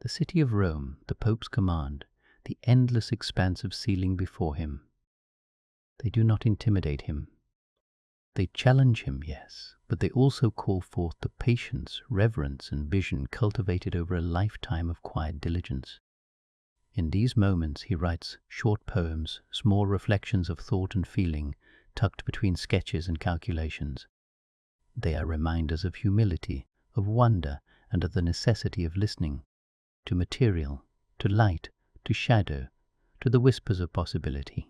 S1: The city of Rome, the Pope's command, the endless expanse of ceiling before him, they do not intimidate him. They challenge him, yes, but they also call forth the patience, reverence, and vision cultivated over a lifetime of quiet diligence. In these moments he writes short poems, small reflections of thought and feeling, tucked between sketches and calculations. They are reminders of humility, of wonder, and of the necessity of listening to material, to light, to shadow, to the whispers of possibility.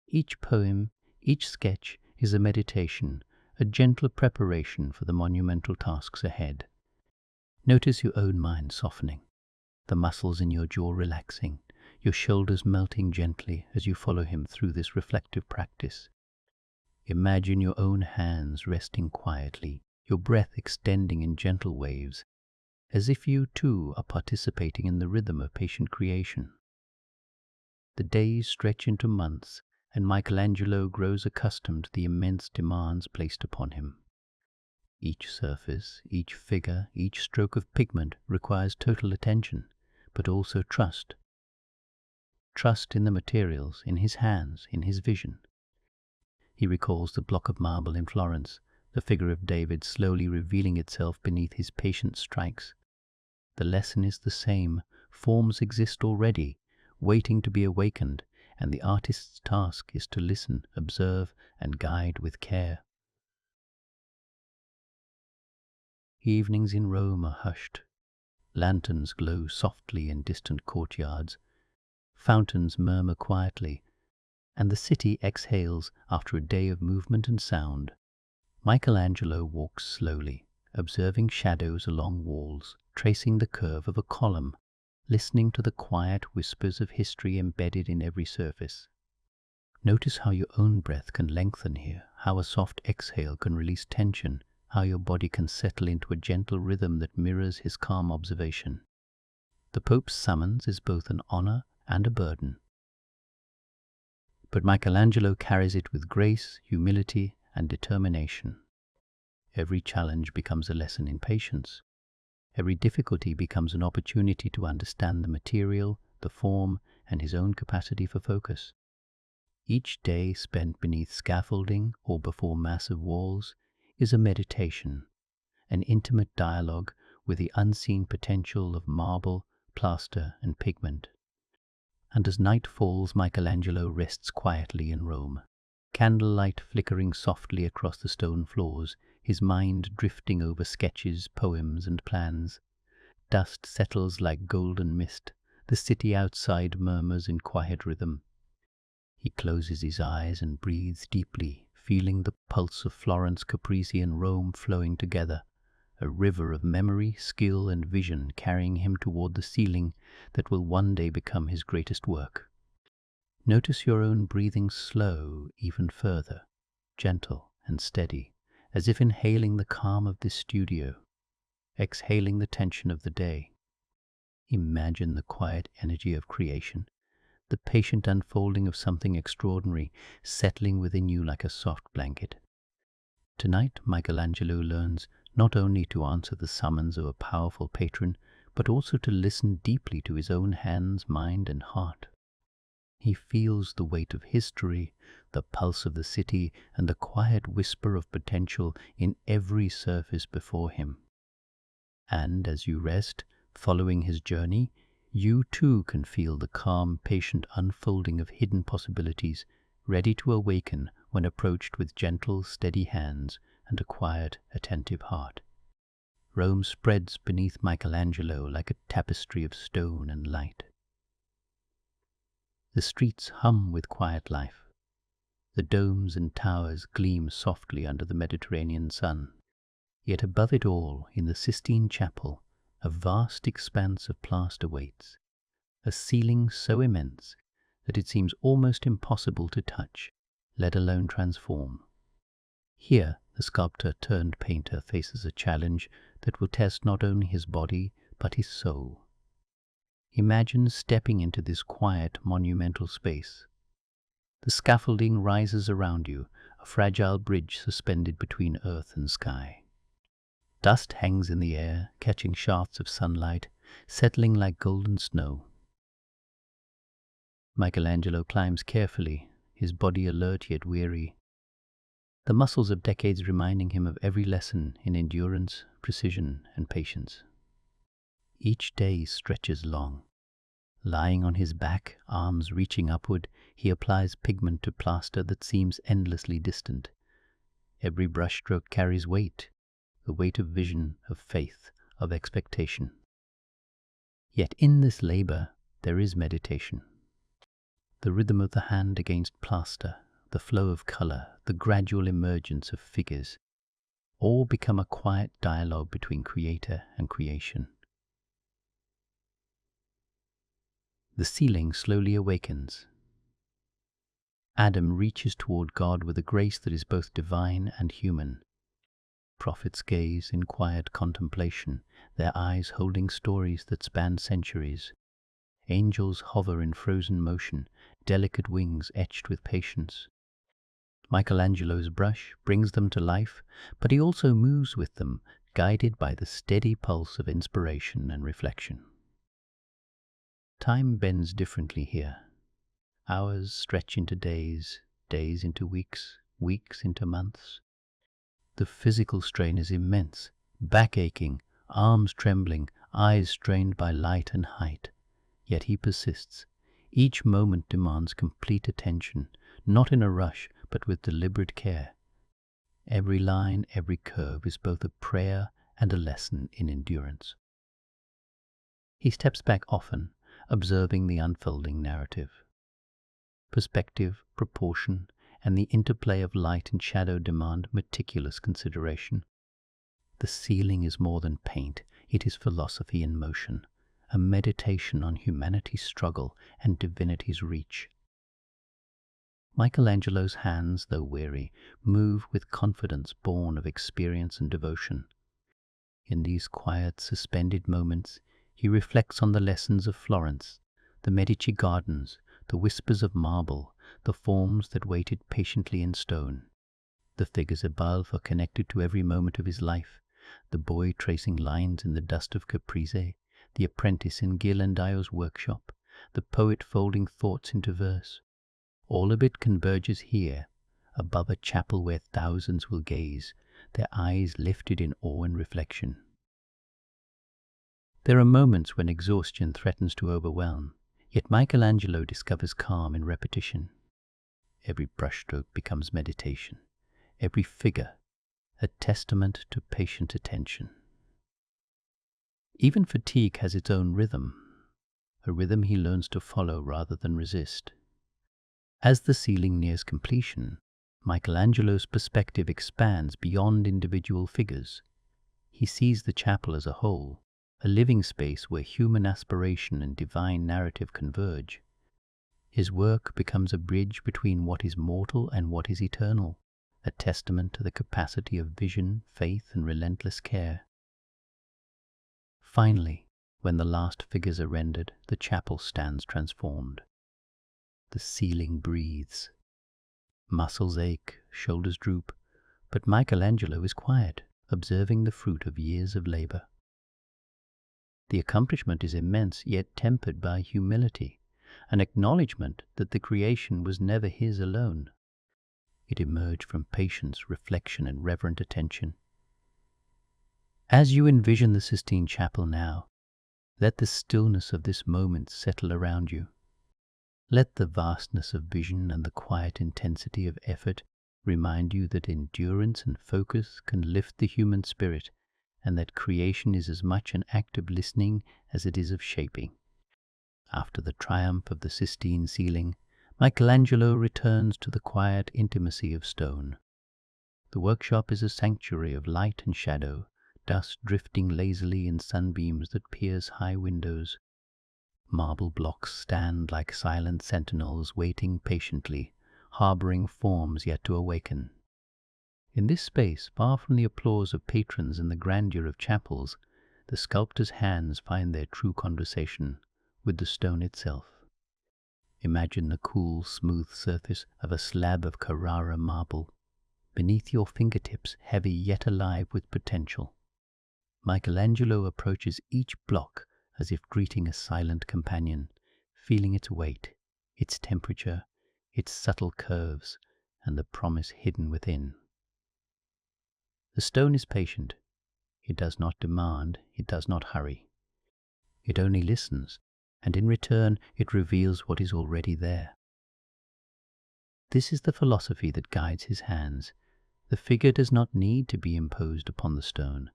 S1: Each poem, each sketch is a meditation, a gentle preparation for the monumental tasks ahead. Notice your own mind softening, the muscles in your jaw relaxing, your shoulders melting gently as you follow him through this reflective practice. Imagine your own hands resting quietly, your breath extending in gentle waves, as if you too are participating in the rhythm of patient creation. The days stretch into months, and Michelangelo grows accustomed to the immense demands placed upon him. Each surface, each figure, each stroke of pigment requires total attention, but also trust. Trust in the materials, in his hands, in his vision. He recalls the block of marble in Florence, the figure of David slowly revealing itself beneath his patient strikes. The lesson is the same. Forms exist already, waiting to be awakened, and the artist's task is to listen, observe, and guide with care. Evenings in Rome are hushed. Lanterns glow softly in distant courtyards. Fountains murmur quietly, and the city exhales after a day of movement and sound. Michelangelo walks slowly, observing shadows along walls, tracing the curve of a column, listening to the quiet whispers of history embedded in every surface. Notice how your own breath can lengthen here, how a soft exhale can release tension, how your body can settle into a gentle rhythm that mirrors his calm observation. The Pope's summons is both an honor and a burden. But Michelangelo carries it with grace, humility, and determination. Every challenge becomes a lesson in patience. Every difficulty becomes an opportunity to understand the material, the form, and his own capacity for focus. Each day spent beneath scaffolding or before massive walls is a meditation, an intimate dialogue with the unseen potential of marble, plaster, and pigment. And as night falls, Michelangelo rests quietly in Rome, candlelight flickering softly across the stone floors, his mind drifting over sketches, poems, and plans. Dust settles like golden mist. The city outside murmurs in quiet rhythm. He closes his eyes and breathes deeply, feeling the pulse of Florence, Caprese, and Rome flowing together, a river of memory, skill, and vision carrying him toward the ceiling that will one day become his greatest work. Notice your own breathing slow, even further, gentle and steady, as if inhaling the calm of this studio, exhaling the tension of the day. Imagine the quiet energy of creation, the patient unfolding of something extraordinary, settling within you like a soft blanket. Tonight, Michelangelo learns not only to answer the summons of a powerful patron, but also to listen deeply to his own hands, mind, and heart. He feels the weight of history, the pulse of the city, and the quiet whisper of potential in every surface before him. And as you rest, following his journey, you too can feel the calm, patient unfolding of hidden possibilities, ready to awaken when approached with gentle, steady hands and a quiet, attentive heart. Rome spreads beneath Michelangelo like a tapestry of stone and light. The streets hum with quiet life. The domes and towers gleam softly under the Mediterranean sun. Yet above it all, in the Sistine Chapel, a vast expanse of plaster waits, a ceiling so immense that it seems almost impossible to touch, let alone transform. Here, the sculptor turned painter faces a challenge that will test not only his body, but his soul. Imagine stepping into this quiet, monumental space. The scaffolding rises around you, a fragile bridge suspended between earth and sky. Dust hangs in the air, catching shafts of sunlight, settling like golden snow. Michelangelo climbs carefully, his body alert yet weary, the muscles of decades reminding him of every lesson in endurance, precision, and patience. Each day stretches long. Lying on his back, arms reaching upward, he applies pigment to plaster that seems endlessly distant. Every brushstroke carries weight, the weight of vision, of faith, of expectation. Yet in this labor there is meditation. The rhythm of the hand against plaster, the flow of color, the gradual emergence of figures, all become a quiet dialogue between creator and creation. The ceiling slowly awakens. Adam reaches toward God with a grace that is both divine and human. Prophets gaze in quiet contemplation, their eyes holding stories that span centuries. Angels hover in frozen motion, delicate wings etched with patience. Michelangelo's brush brings them to life, but he also moves with them, guided by the steady pulse of inspiration and reflection. Time bends differently here. Hours stretch into days, days into weeks, weeks into months. The physical strain is immense, back aching, arms trembling, eyes strained by light and height. Yet he persists. Each moment demands complete attention, not in a rush, but with deliberate care. Every line, every curve is both a prayer and a lesson in endurance. He steps back often, observing the unfolding narrative. Perspective, proportion, and the interplay of light and shadow demand meticulous consideration. The ceiling is more than paint, it is philosophy in motion, a meditation on humanity's struggle and divinity's reach. Michelangelo's hands, though weary, move with confidence born of experience and devotion. In these quiet, suspended moments, he reflects on the lessons of Florence, the Medici gardens, the whispers of marble, the forms that waited patiently in stone. The figures above are connected to every moment of his life, the boy tracing lines in the dust of Caprese, the apprentice in Ghirlandaio's workshop, the poet folding thoughts into verse. All of it converges here, above a chapel where thousands will gaze, their eyes lifted in awe and reflection. There are moments when exhaustion threatens to overwhelm, yet Michelangelo discovers calm in repetition. Every brushstroke becomes meditation, every figure a testament to patient attention. Even fatigue has its own rhythm, a rhythm he learns to follow rather than resist. As the ceiling nears completion, Michelangelo's perspective expands beyond individual figures. He sees the chapel as a whole, a living space where human aspiration and divine narrative converge. His work becomes a bridge between what is mortal and what is eternal, a testament to the capacity of vision, faith, and relentless care. Finally, when the last figures are rendered, the chapel stands transformed. The ceiling breathes. Muscles ache, shoulders droop, but Michelangelo is quiet, observing the fruit of years of labor. The accomplishment is immense, yet tempered by humility, an acknowledgement that the creation was never his alone. It emerged from patience, reflection, and reverent attention. As you envision the Sistine Chapel now, let the stillness of this moment settle around you. Let the vastness of vision and the quiet intensity of effort remind you that endurance and focus can lift the human spirit, and that creation is as much an act of listening as it is of shaping. After the triumph of the Sistine ceiling, Michelangelo returns to the quiet intimacy of stone. The workshop is a sanctuary of light and shadow, dust drifting lazily in sunbeams that pierce high windows. Marble blocks stand like silent sentinels waiting patiently, harboring forms yet to awaken. In this space, far from the applause of patrons and the grandeur of chapels, the sculptor's hands find their true conversation with the stone itself. Imagine the cool, smooth surface of a slab of Carrara marble, beneath your fingertips, heavy yet alive with potential. Michelangelo approaches each block as if greeting a silent companion, feeling its weight, its temperature, its subtle curves, and the promise hidden within. The stone is patient. It does not demand, it does not hurry. It only listens, and in return it reveals what is already there. This is the philosophy that guides his hands. The figure does not need to be imposed upon the stone.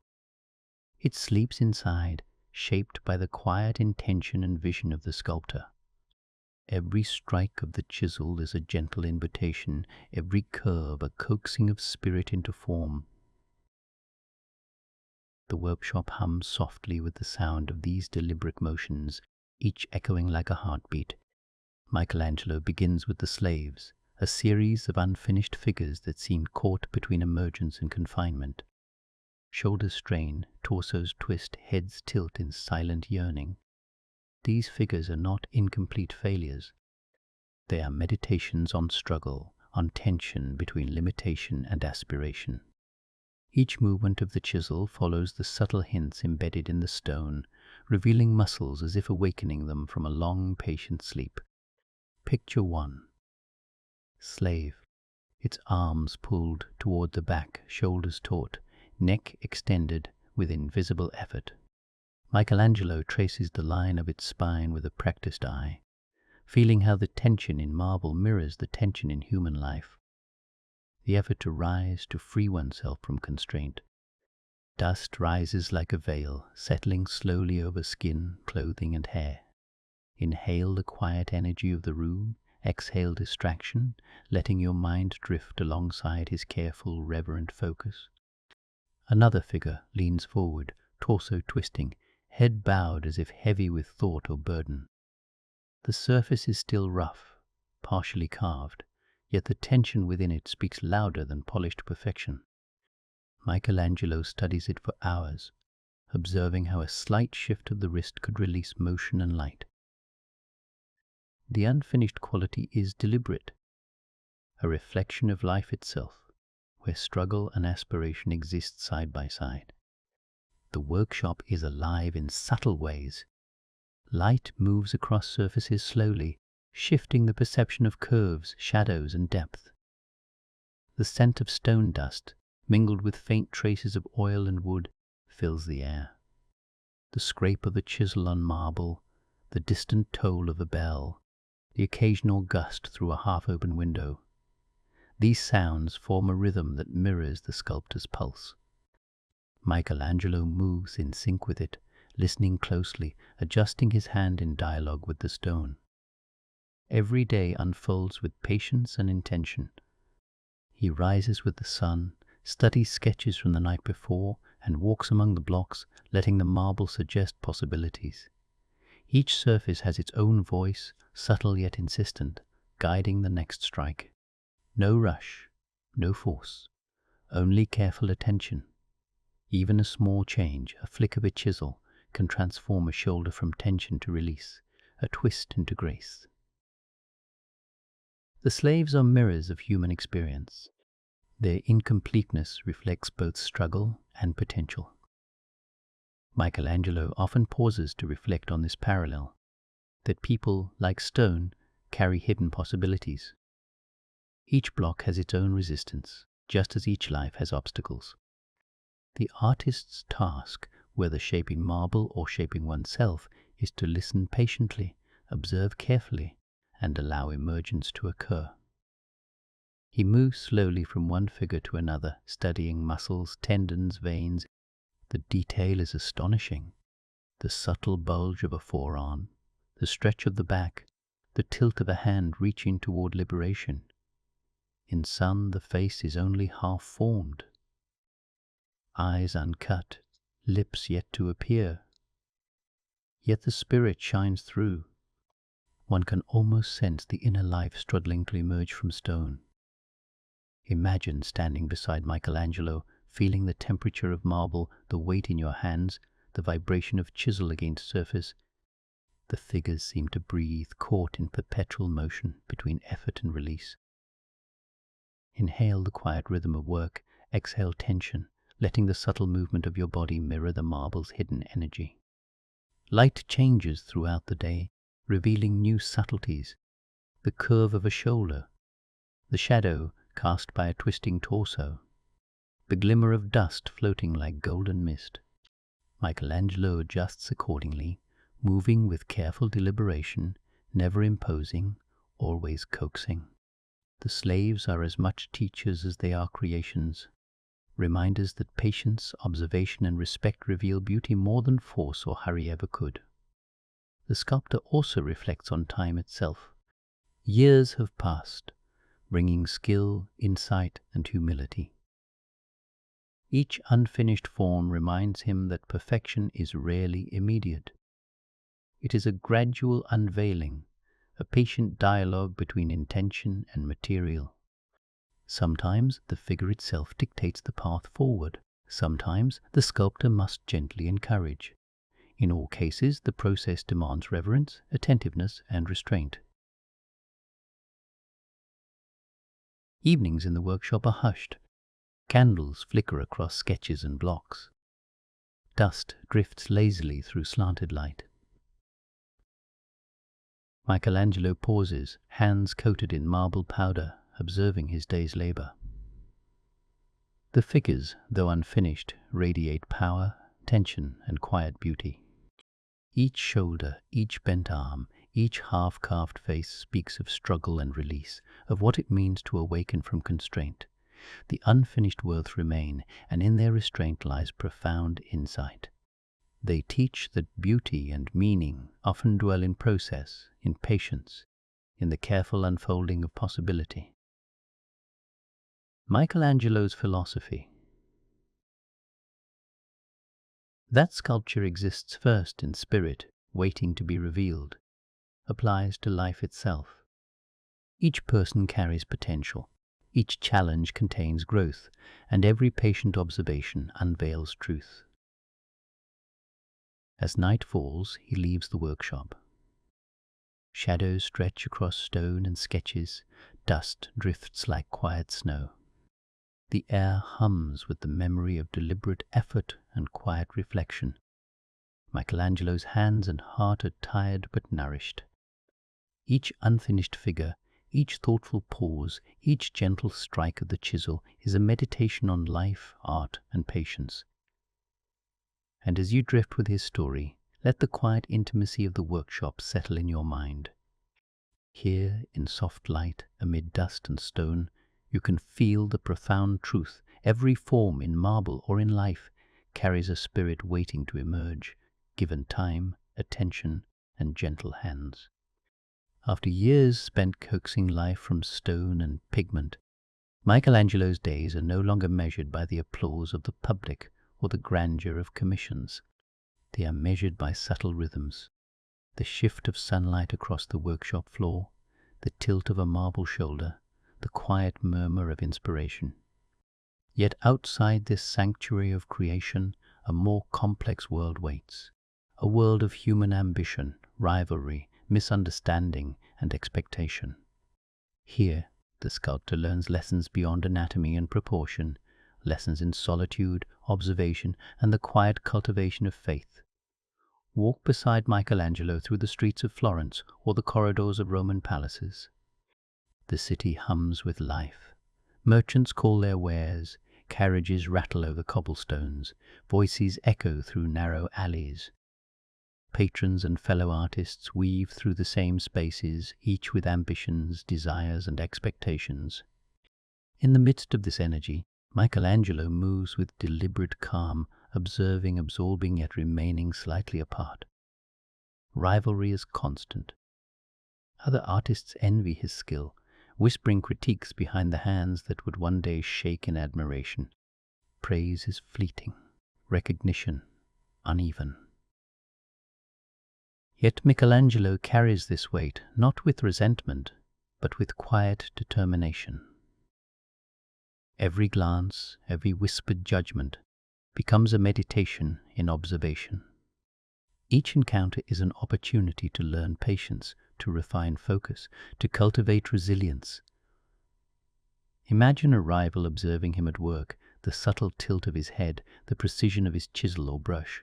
S1: It sleeps inside, shaped by the quiet intention and vision of the sculptor. Every strike of the chisel is a gentle invitation, every curve a coaxing of spirit into form. The workshop hums softly with the sound of these deliberate motions, each echoing like a heartbeat. Michelangelo begins with the slaves, a series of unfinished figures that seem caught between emergence and confinement. Shoulders strain, torsos twist, heads tilt in silent yearning. These figures are not incomplete failures. They are meditations on struggle, on tension between limitation and aspiration. Each movement of the chisel follows the subtle hints embedded in the stone, revealing muscles as if awakening them from a long, patient sleep. Picture 1. Slave. its arms pulled toward the back, shoulders taut, neck extended with invisible effort. Michelangelo traces the line of its spine with a practiced eye, feeling how the tension in marble mirrors the tension in human life. The effort to rise, to free oneself from constraint. Dust rises like a veil, settling slowly over skin, clothing, and hair. Inhale the quiet energy of the room, exhale distraction, letting your mind drift alongside his careful, reverent focus. Another figure leans forward, torso twisting, head bowed as if heavy with thought or burden. The surface is still rough, partially carved, yet the tension within it speaks louder than polished perfection. Michelangelo studies it for hours, observing how a slight shift of the wrist could release motion and light. The unfinished quality is deliberate, a reflection of life itself, where struggle and aspiration exist side by side. The workshop is alive in subtle ways. Light moves across surfaces slowly, shifting the perception of curves, shadows, and depth. The scent of stone dust, mingled with faint traces of oil and wood, fills the air. The scrape of a chisel on marble, the distant toll of a bell, the occasional gust through a half-open window. These sounds form a rhythm that mirrors the sculptor's pulse. Michelangelo moves in sync with it, listening closely, adjusting his hand in dialogue with the stone. Every day unfolds with patience and intention. He rises with the sun, studies sketches from the night before, and walks among the blocks, letting the marble suggest possibilities. Each surface has its own voice, subtle yet insistent, guiding the next strike. No rush, no force, only careful attention. Even a small change, a flick of a chisel, can transform a shoulder from tension to release, a twist into grace. The slaves are mirrors of human experience. Their incompleteness reflects both struggle and potential. Michelangelo often pauses to reflect on this parallel, that people, like stone, carry hidden possibilities. Each block has its own resistance, just as each life has obstacles. The artist's task, whether shaping marble or shaping oneself, is to listen patiently, observe carefully, and allow emergence to occur. He moves slowly from one figure to another, studying muscles, tendons, veins. The detail is astonishing. The subtle bulge of a forearm, the stretch of the back, the tilt of a hand reaching toward liberation. In some, the face is only half formed. Eyes uncut, lips yet to appear. Yet the spirit shines through. One can almost sense the inner life struggling to emerge from stone. Imagine standing beside Michelangelo, feeling the temperature of marble, the weight in your hands, the vibration of chisel against surface. The figures seem to breathe, caught in perpetual motion between effort and release. Inhale the quiet rhythm of work, exhale tension, letting the subtle movement of your body mirror the marble's hidden energy. Light changes throughout the day, revealing new subtleties. The curve of a shoulder, the shadow cast by a twisting torso, the glimmer of dust floating like golden mist. Michelangelo adjusts accordingly, moving with careful deliberation, never imposing, always coaxing. The slaves are as much teachers as they are creations, reminders that patience, observation, and respect reveal beauty more than force or hurry ever could. The sculptor also reflects on time itself. Years have passed, bringing skill, insight, and humility. Each unfinished form reminds him that perfection is rarely immediate. It is a gradual unveiling, a patient dialogue between intention and material. Sometimes the figure itself dictates the path forward. Sometimes the sculptor must gently encourage. In all cases, the process demands reverence, attentiveness, and restraint. Evenings in the workshop are hushed. Candles flicker across sketches and blocks. Dust drifts lazily through slanted light. Michelangelo pauses, hands coated in marble powder, observing his day's labor. The figures, though unfinished, radiate power, tension, and quiet beauty. Each shoulder, each bent arm, each half-carved face speaks of struggle and release, of what it means to awaken from constraint. The unfinished works remain, and in their restraint lies profound insight. They teach that beauty and meaning often dwell in process, in patience, in the careful unfolding of possibility. Michelangelo's philosophy. That sculpture exists first in spirit, waiting to be revealed, applies to life itself. Each person carries potential, each challenge contains growth, and every patient observation unveils truth. As night falls, he leaves the workshop. Shadows stretch across stone and sketches, dust drifts like quiet snow. The air hums with the memory of deliberate effort and quiet reflection. Michelangelo's hands and heart are tired but nourished. Each unfinished figure, each thoughtful pause, each gentle strike of the chisel is a meditation on life, art, and patience. And as you drift with his story, let the quiet intimacy of the workshop settle in your mind. Here, in soft light, amid dust and stone, you can feel the profound truth. Every form, in marble or in life, carries a spirit waiting to emerge, given time, attention, and gentle hands. After years spent coaxing life from stone and pigment, Michelangelo's days are no longer measured by the applause of the public or the grandeur of commissions. They are measured by subtle rhythms: the shift of sunlight across the workshop floor, the tilt of a marble shoulder, the quiet murmur of inspiration. Yet outside this sanctuary of creation, a more complex world waits, a world of human ambition, rivalry, misunderstanding, and expectation. Here, the sculptor learns lessons beyond anatomy and proportion, lessons in solitude, observation, and the quiet cultivation of faith. Walk beside Michelangelo through the streets of Florence or the corridors of Roman palaces. The city hums with life. Merchants call their wares, carriages rattle over cobblestones, voices echo through narrow alleys. Patrons and fellow artists weave through the same spaces, each with ambitions, desires, and expectations. In the midst of this energy, Michelangelo moves with deliberate calm, observing, absorbing, yet remaining slightly apart. Rivalry is constant. Other artists envy his skill, whispering critiques behind the hands that would one day shake in admiration. Praise is fleeting, recognition uneven. Yet Michelangelo carries this weight not with resentment, but with quiet determination. Every glance, every whispered judgment becomes a meditation in observation. Each encounter is an opportunity to learn patience, to refine focus, to cultivate resilience. Imagine a rival observing him at work, the subtle tilt of his head, the precision of his chisel or brush.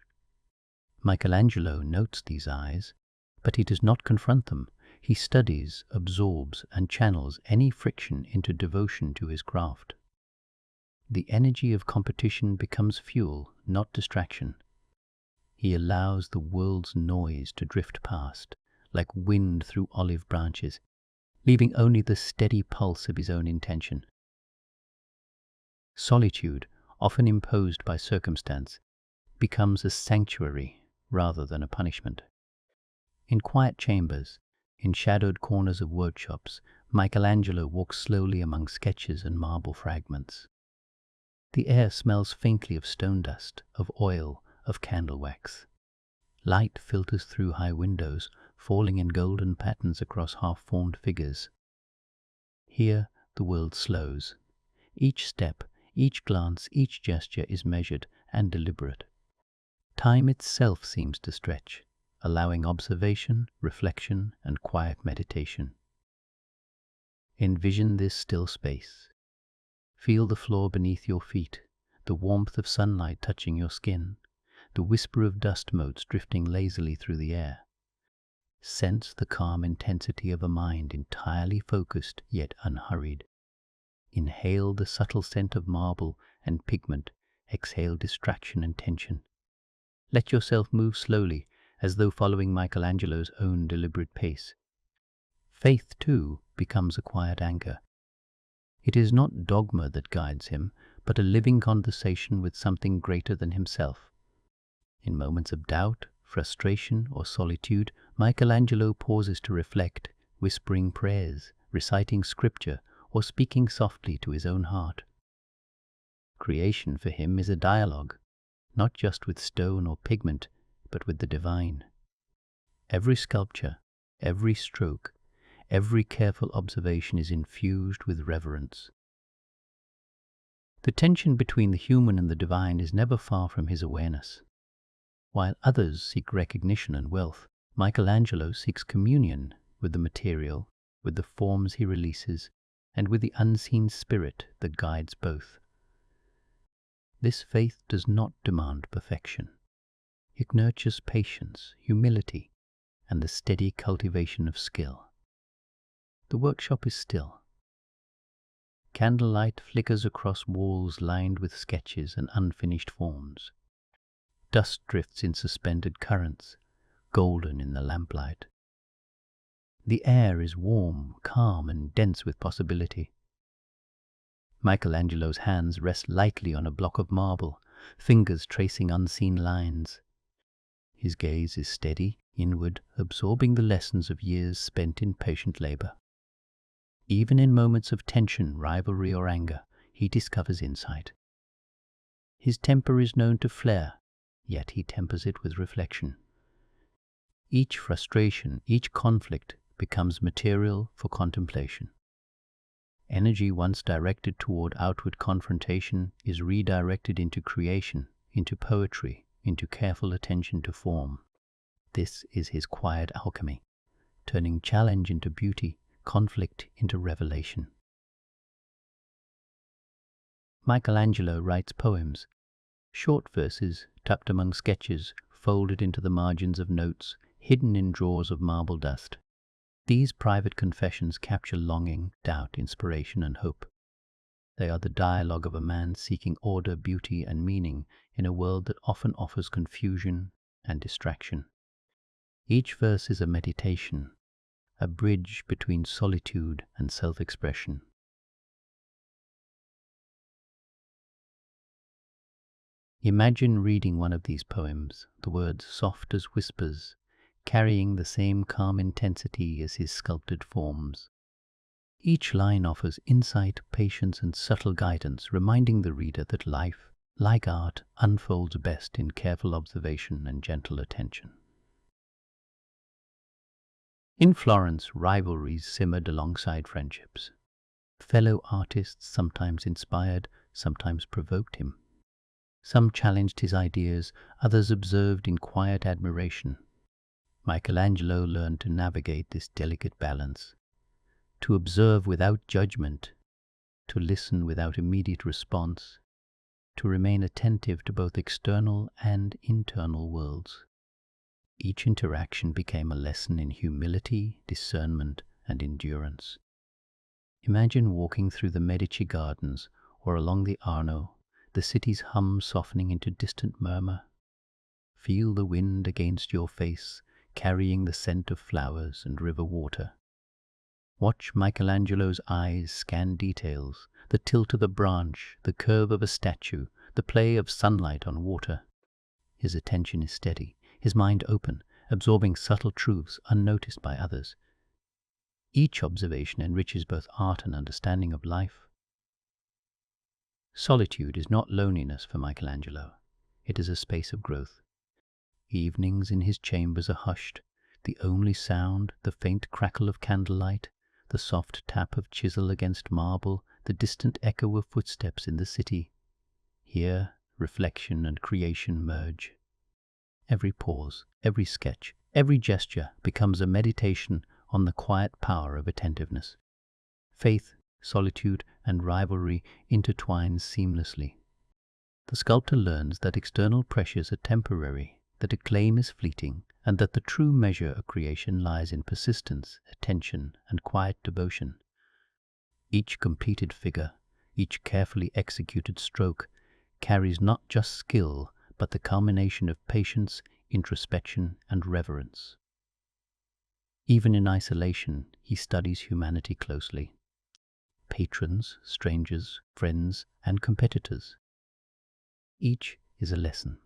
S1: Michelangelo notes these eyes, but he does not confront them. He studies, absorbs, and channels any friction into devotion to his craft. The energy of competition becomes fuel, not distraction. He allows the world's noise to drift past, like wind through olive branches, leaving only the steady pulse of his own intention. Solitude, often imposed by circumstance, becomes a sanctuary rather than a punishment. In quiet chambers, in shadowed corners of workshops, Michelangelo walks slowly among sketches and marble fragments. The air smells faintly of stone dust, of oil, of candle wax. Light filters through high windows, falling in golden patterns across half-formed figures. Here the world slows. Each step, each glance, each gesture is measured and deliberate. Time itself seems to stretch, allowing observation, reflection, and quiet meditation. Envision this still space. Feel the floor beneath your feet, the warmth of sunlight touching your skin, the whisper of dust motes drifting lazily through the air. Sense the calm intensity of a mind entirely focused yet unhurried. Inhale the subtle scent of marble and pigment. Exhale distraction and tension. Let yourself move slowly, as though following Michelangelo's own deliberate pace. Faith, too, becomes a quiet anchor. It is not dogma that guides him, but a living conversation with something greater than himself. In moments of doubt, frustration, or solitude, Michelangelo pauses to reflect, whispering prayers, reciting scripture, or speaking softly to his own heart. Creation for him is a dialogue, not just with stone or pigment, but with the divine. Every sculpture, every stroke, every careful observation is infused with reverence. The tension between the human and the divine is never far from his awareness. While others seek recognition and wealth, Michelangelo seeks communion with the material, with the forms he releases, and with the unseen spirit that guides both. This faith does not demand perfection. It nurtures patience, humility, and the steady cultivation of skill. The workshop is still. Candlelight flickers across walls lined with sketches and unfinished forms. Dust drifts in suspended currents, golden in the lamplight. The air is warm, calm, and dense with possibility. Michelangelo's hands rest lightly on a block of marble, fingers tracing unseen lines. His gaze is steady, inward, absorbing the lessons of years spent in patient labor. Even in moments of tension, rivalry, or anger, he discovers insight. His temper is known to flare, yet he tempers it with reflection. Each frustration, each conflict becomes material for contemplation. Energy once directed toward outward confrontation is redirected into creation, into poetry, into careful attention to form. This is his quiet alchemy, turning challenge into beauty, conflict into revelation. Michelangelo writes poems, short verses tucked among sketches, folded into the margins of notes, hidden in drawers of marble dust. These private confessions capture longing, doubt, inspiration, and hope. They are the dialogue of a man seeking order, beauty, and meaning in a world that often offers confusion and distraction. Each verse is a meditation, a bridge between solitude and self-expression. Imagine reading one of these poems, the words soft as whispers, carrying the same calm intensity as his sculpted forms. Each line offers insight, patience, and subtle guidance, reminding the reader that life, like art, unfolds best in careful observation and gentle attention. In Florence, rivalries simmered alongside friendships. Fellow artists sometimes inspired, sometimes provoked him. Some challenged his ideas, others observed in quiet admiration. Michelangelo learned to navigate this delicate balance, to observe without judgment, to listen without immediate response, to remain attentive to both external and internal worlds. Each interaction became a lesson in humility, discernment, and endurance. Imagine walking through the Medici gardens or along the Arno, the city's hum softening into distant murmur. Feel the wind against your face, carrying the scent of flowers and river water. Watch Michelangelo's eyes scan details, the tilt of a branch, the curve of a statue, the play of sunlight on water. His attention is steady, his mind open, absorbing subtle truths unnoticed by others. Each observation enriches both art and understanding of life. Solitude is not loneliness for Michelangelo. It is a space of growth. Evenings in his chambers are hushed, the only sound, the faint crackle of candlelight, the soft tap of chisel against marble, the distant echo of footsteps in the city. Here, reflection and creation merge. Every pause, every sketch, every gesture becomes a meditation on the quiet power of attentiveness. Faith, solitude, and rivalry intertwine seamlessly. The sculptor learns that external pressures are temporary, that acclaim is fleeting, and that the true measure of creation lies in persistence, attention, and quiet devotion. Each completed figure, Each carefully executed stroke carries not just skill, but the culmination of patience, introspection, and reverence. Even in isolation, he studies humanity closely. Patrons, strangers, friends, and competitors. Each is a lesson.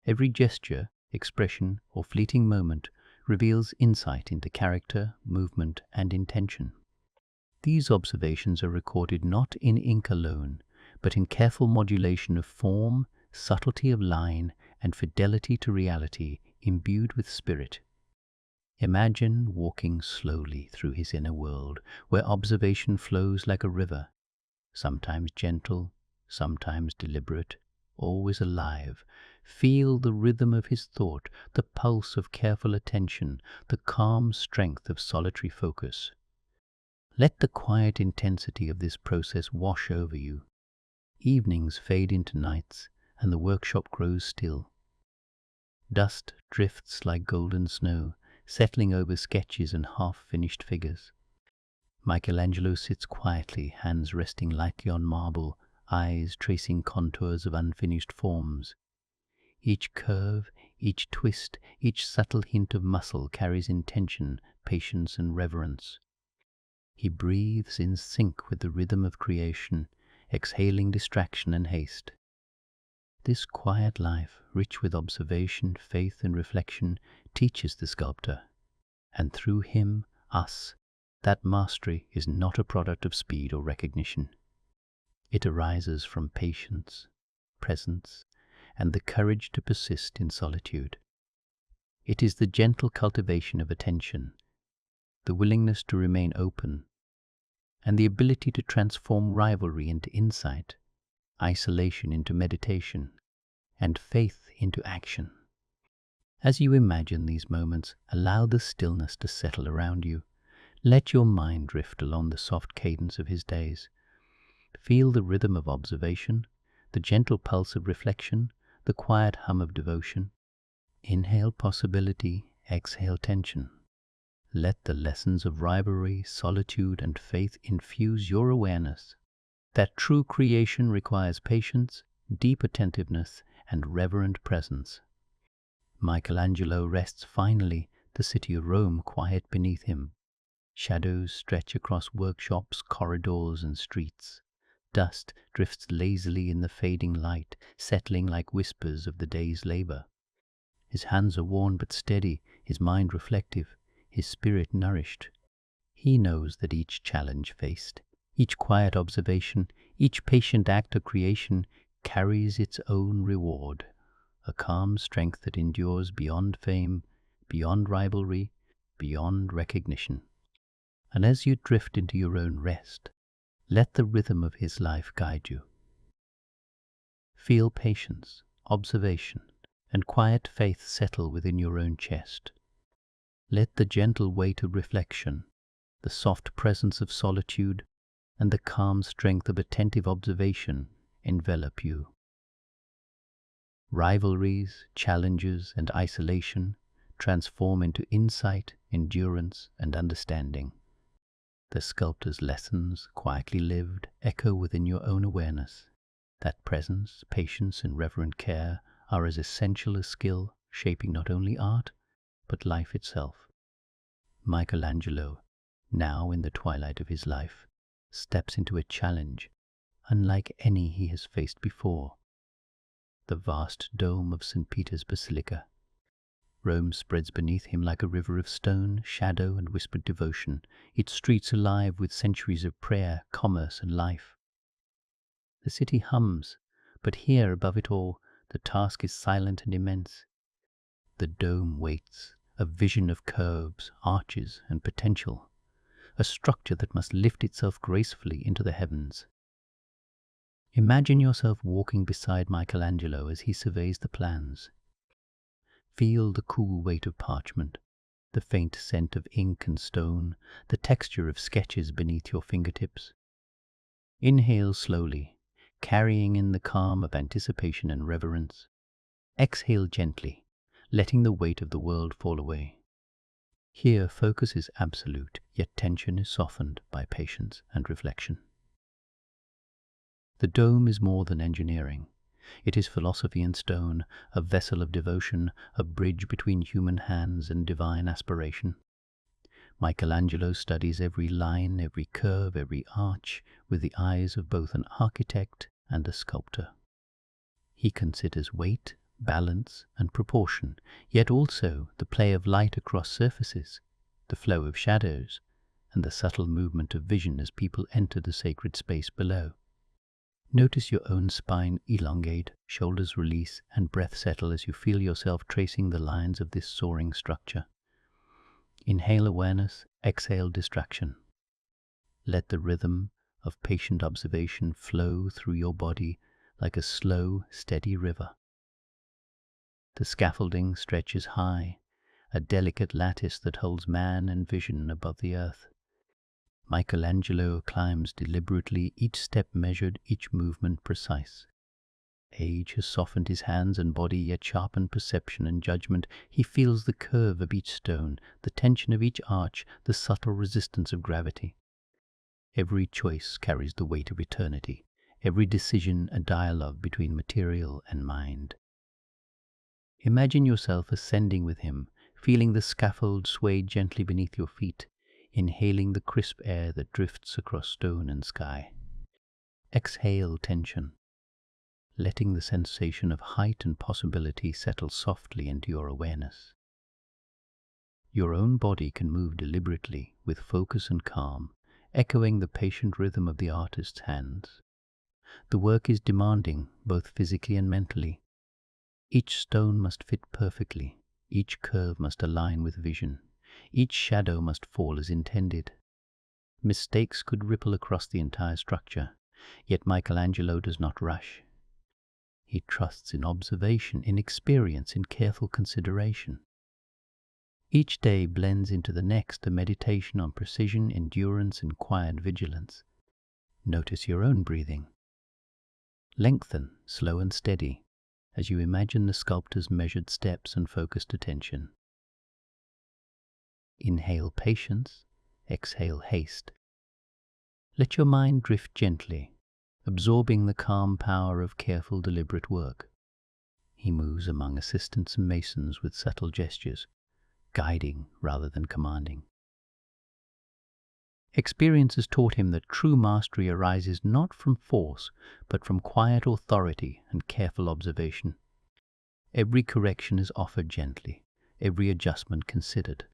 S1: Every gesture, expression, or fleeting moment reveals insight into character, movement, and intention. These observations are recorded not in ink alone, but in careful modulation of form, subtlety of line, and fidelity to reality imbued with spirit. Imagine walking slowly through his inner world, where observation flows like a river, sometimes gentle, sometimes deliberate, always alive. Feel the rhythm of his thought, the pulse of careful attention, the calm strength of solitary focus. Let the quiet intensity of this process wash over you. Evenings fade into nights, and the workshop grows still. Dust drifts like golden snow, settling over sketches and half-finished figures. Michelangelo sits quietly, hands resting lightly on marble, eyes tracing contours of unfinished forms. Each curve, each twist, each subtle hint of muscle carries intention, patience, and reverence. He breathes in sync with the rhythm of creation, exhaling distraction and haste. This quiet life, rich with observation, faith, and reflection, teaches the sculptor, and through him, us, that mastery is not a product of speed or recognition. It arises from patience, presence, and the courage to persist in solitude. It is the gentle cultivation of attention, the willingness to remain open, and the ability to transform rivalry into insight, isolation into meditation, and faith into action. As you imagine these moments, allow the stillness to settle around you. Let your mind drift along the soft cadence of his days. Feel the rhythm of observation, the gentle pulse of reflection, the quiet hum of devotion. Inhale possibility, exhale tension. Let the lessons of rivalry, solitude, and faith infuse your awareness that true creation requires patience, deep attentiveness, and reverent presence. Michelangelo rests finally, the city of Rome quiet beneath him. Shadows stretch across workshops, corridors, and streets. Dust drifts lazily in the fading light, settling like whispers of the day's labor. His hands are worn but steady, his mind reflective, his spirit nourished. He knows that each challenge faced, each quiet observation, each patient act of creation carries its own reward, a calm strength that endures beyond fame, beyond rivalry, beyond recognition. And as you drift into your own rest, let the rhythm of his life guide you. Feel patience, observation, and quiet faith settle within your own chest. Let the gentle weight of reflection, the soft presence of solitude, and the calm strength of attentive observation envelop you. Rivalries, challenges, and isolation transform into insight, endurance, and understanding. The sculptor's lessons, quietly lived, echo within your own awareness. That presence, patience, and reverent care are as essential as skill, shaping not only art, but life itself. Michelangelo, now in the twilight of his life, steps into a challenge unlike any he has faced before. The vast dome of St. Peter's Basilica. Rome spreads beneath him like a river of stone, shadow, and whispered devotion, its streets alive with centuries of prayer, commerce, and life. The city hums, but here, above it all, the task is silent and immense. The dome waits, a vision of curves, arches, and potential, a structure that must lift itself gracefully into the heavens. Imagine yourself walking beside Michelangelo as he surveys the plans. Feel the cool weight of parchment, the faint scent of ink and stone, the texture of sketches beneath your fingertips. Inhale slowly, carrying in the calm of anticipation and reverence. Exhale gently, letting the weight of the world fall away. Here focus is absolute, yet tension is softened by patience and reflection. The dome is more than engineering. It is philosophy in stone, a vessel of devotion, a bridge between human hands and divine aspiration. Michelangelo studies every line, every curve, every arch with the eyes of both an architect and a sculptor. He considers weight, balance, and proportion, yet also the play of light across surfaces, the flow of shadows, and the subtle movement of vision as people enter the sacred space below. Notice your own spine elongate, shoulders release, and breath settle as you feel yourself tracing the lines of this soaring structure. Inhale awareness, exhale distraction. Let the rhythm of patient observation flow through your body like a slow, steady river. The scaffolding stretches high, a delicate lattice that holds man and vision above the earth. Michelangelo climbs deliberately, each step measured, each movement precise. Age has softened his hands and body, yet sharpened perception and judgment. He feels the curve of each stone, the tension of each arch, the subtle resistance of gravity. Every choice carries the weight of eternity, every decision a dialogue between material and mind. Imagine yourself ascending with him, feeling the scaffold sway gently beneath your feet, inhaling the crisp air that drifts across stone and sky. Exhale tension, letting the sensation of height and possibility settle softly into your awareness. Your own body can move deliberately, with focus and calm, echoing the patient rhythm of the artist's hands. The work is demanding, both physically and mentally. Each stone must fit perfectly, each curve must align with vision, each shadow must fall as intended. Mistakes could ripple across the entire structure, yet Michelangelo does not rush. He trusts in observation, in experience, in careful consideration. Each day blends into the next, a meditation on precision, endurance, and quiet vigilance. Notice your own breathing. Lengthen, slow and steady, as you imagine the sculptor's measured steps and focused attention. Inhale patience, exhale haste. Let your mind drift gently, absorbing the calm power of careful, deliberate work. He moves among assistants and masons with subtle gestures, guiding rather than commanding. Experience has taught him that true mastery arises not from force, but from quiet authority and careful observation. Every correction is offered gently, every adjustment considered.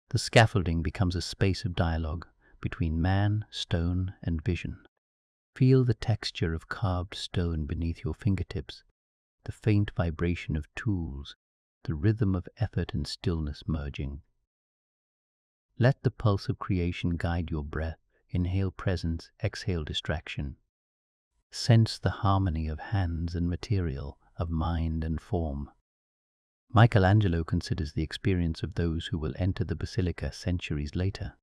S1: The scaffolding becomes a space of dialogue between man, stone, and vision. Feel the texture of carved stone beneath your fingertips, the faint vibration of tools, the rhythm of effort and stillness merging. Let the pulse of creation guide your breath. Inhale presence, exhale distraction. Sense the harmony of hands and material, of mind and form. Michelangelo considers the experience of those who will enter the basilica centuries later.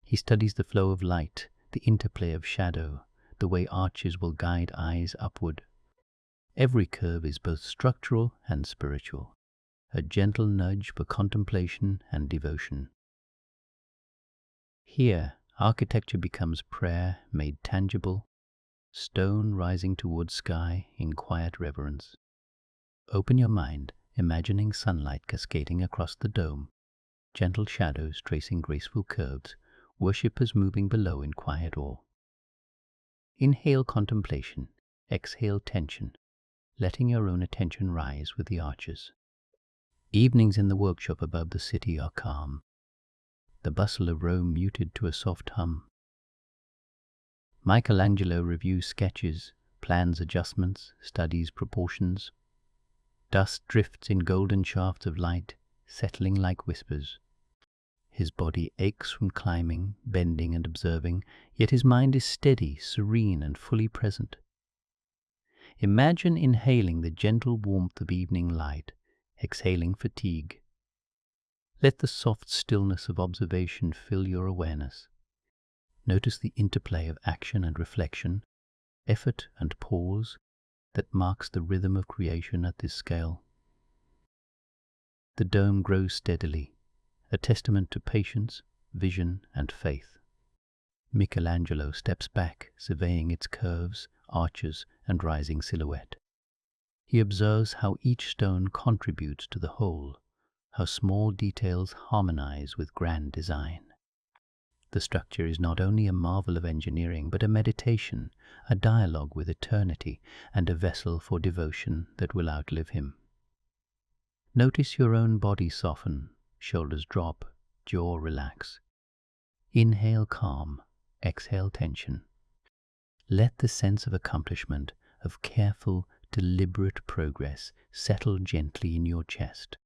S1: He studies the flow of light, the interplay of shadow, the way arches will guide eyes upward. Every curve is both structural and spiritual, a gentle nudge for contemplation and devotion. Here, architecture becomes prayer made tangible, stone rising towards sky in quiet reverence. Open your mind, imagining sunlight cascading across the dome, gentle shadows tracing graceful curves, worshippers moving below in quiet awe. Inhale contemplation, exhale tension, letting your own attention rise with the arches. Evenings in the workshop above the city are calm, the bustle of Rome muted to a soft hum. Michelangelo reviews sketches, plans adjustments, studies proportions. Dust drifts in golden shafts of light, settling like whispers. His body aches from climbing, bending and observing, yet his mind is steady, serene and fully present. Imagine inhaling the gentle warmth of evening light, exhaling fatigue. Let the soft stillness of observation fill your awareness. Notice the interplay of action and reflection, effort and pause that marks the rhythm of creation at this scale. The dome grows steadily, a testament to patience, vision, and faith. Michelangelo steps back, surveying its curves, arches, and rising silhouette. He observes how each stone contributes to the whole, how small details harmonize with grand design. The structure is not only a marvel of engineering, but a meditation, a dialogue with eternity, and a vessel for devotion that will outlive him. Notice your own body soften, shoulders drop, jaw relax. Inhale calm, exhale tension. Let the sense of accomplishment, of careful, deliberate progress settle gently in your chest.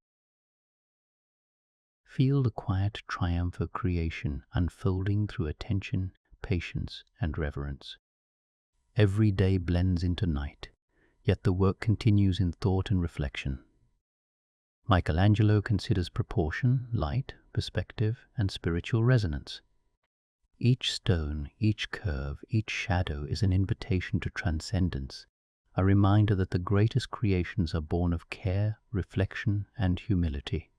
S1: Feel the quiet triumph of creation unfolding through attention, patience, and reverence. Every day blends into night, yet the work continues in thought and reflection. Michelangelo considers proportion, light, perspective, and spiritual resonance. Each stone, each curve, each shadow is an invitation to transcendence, a reminder that the greatest creations are born of care, reflection, and humility.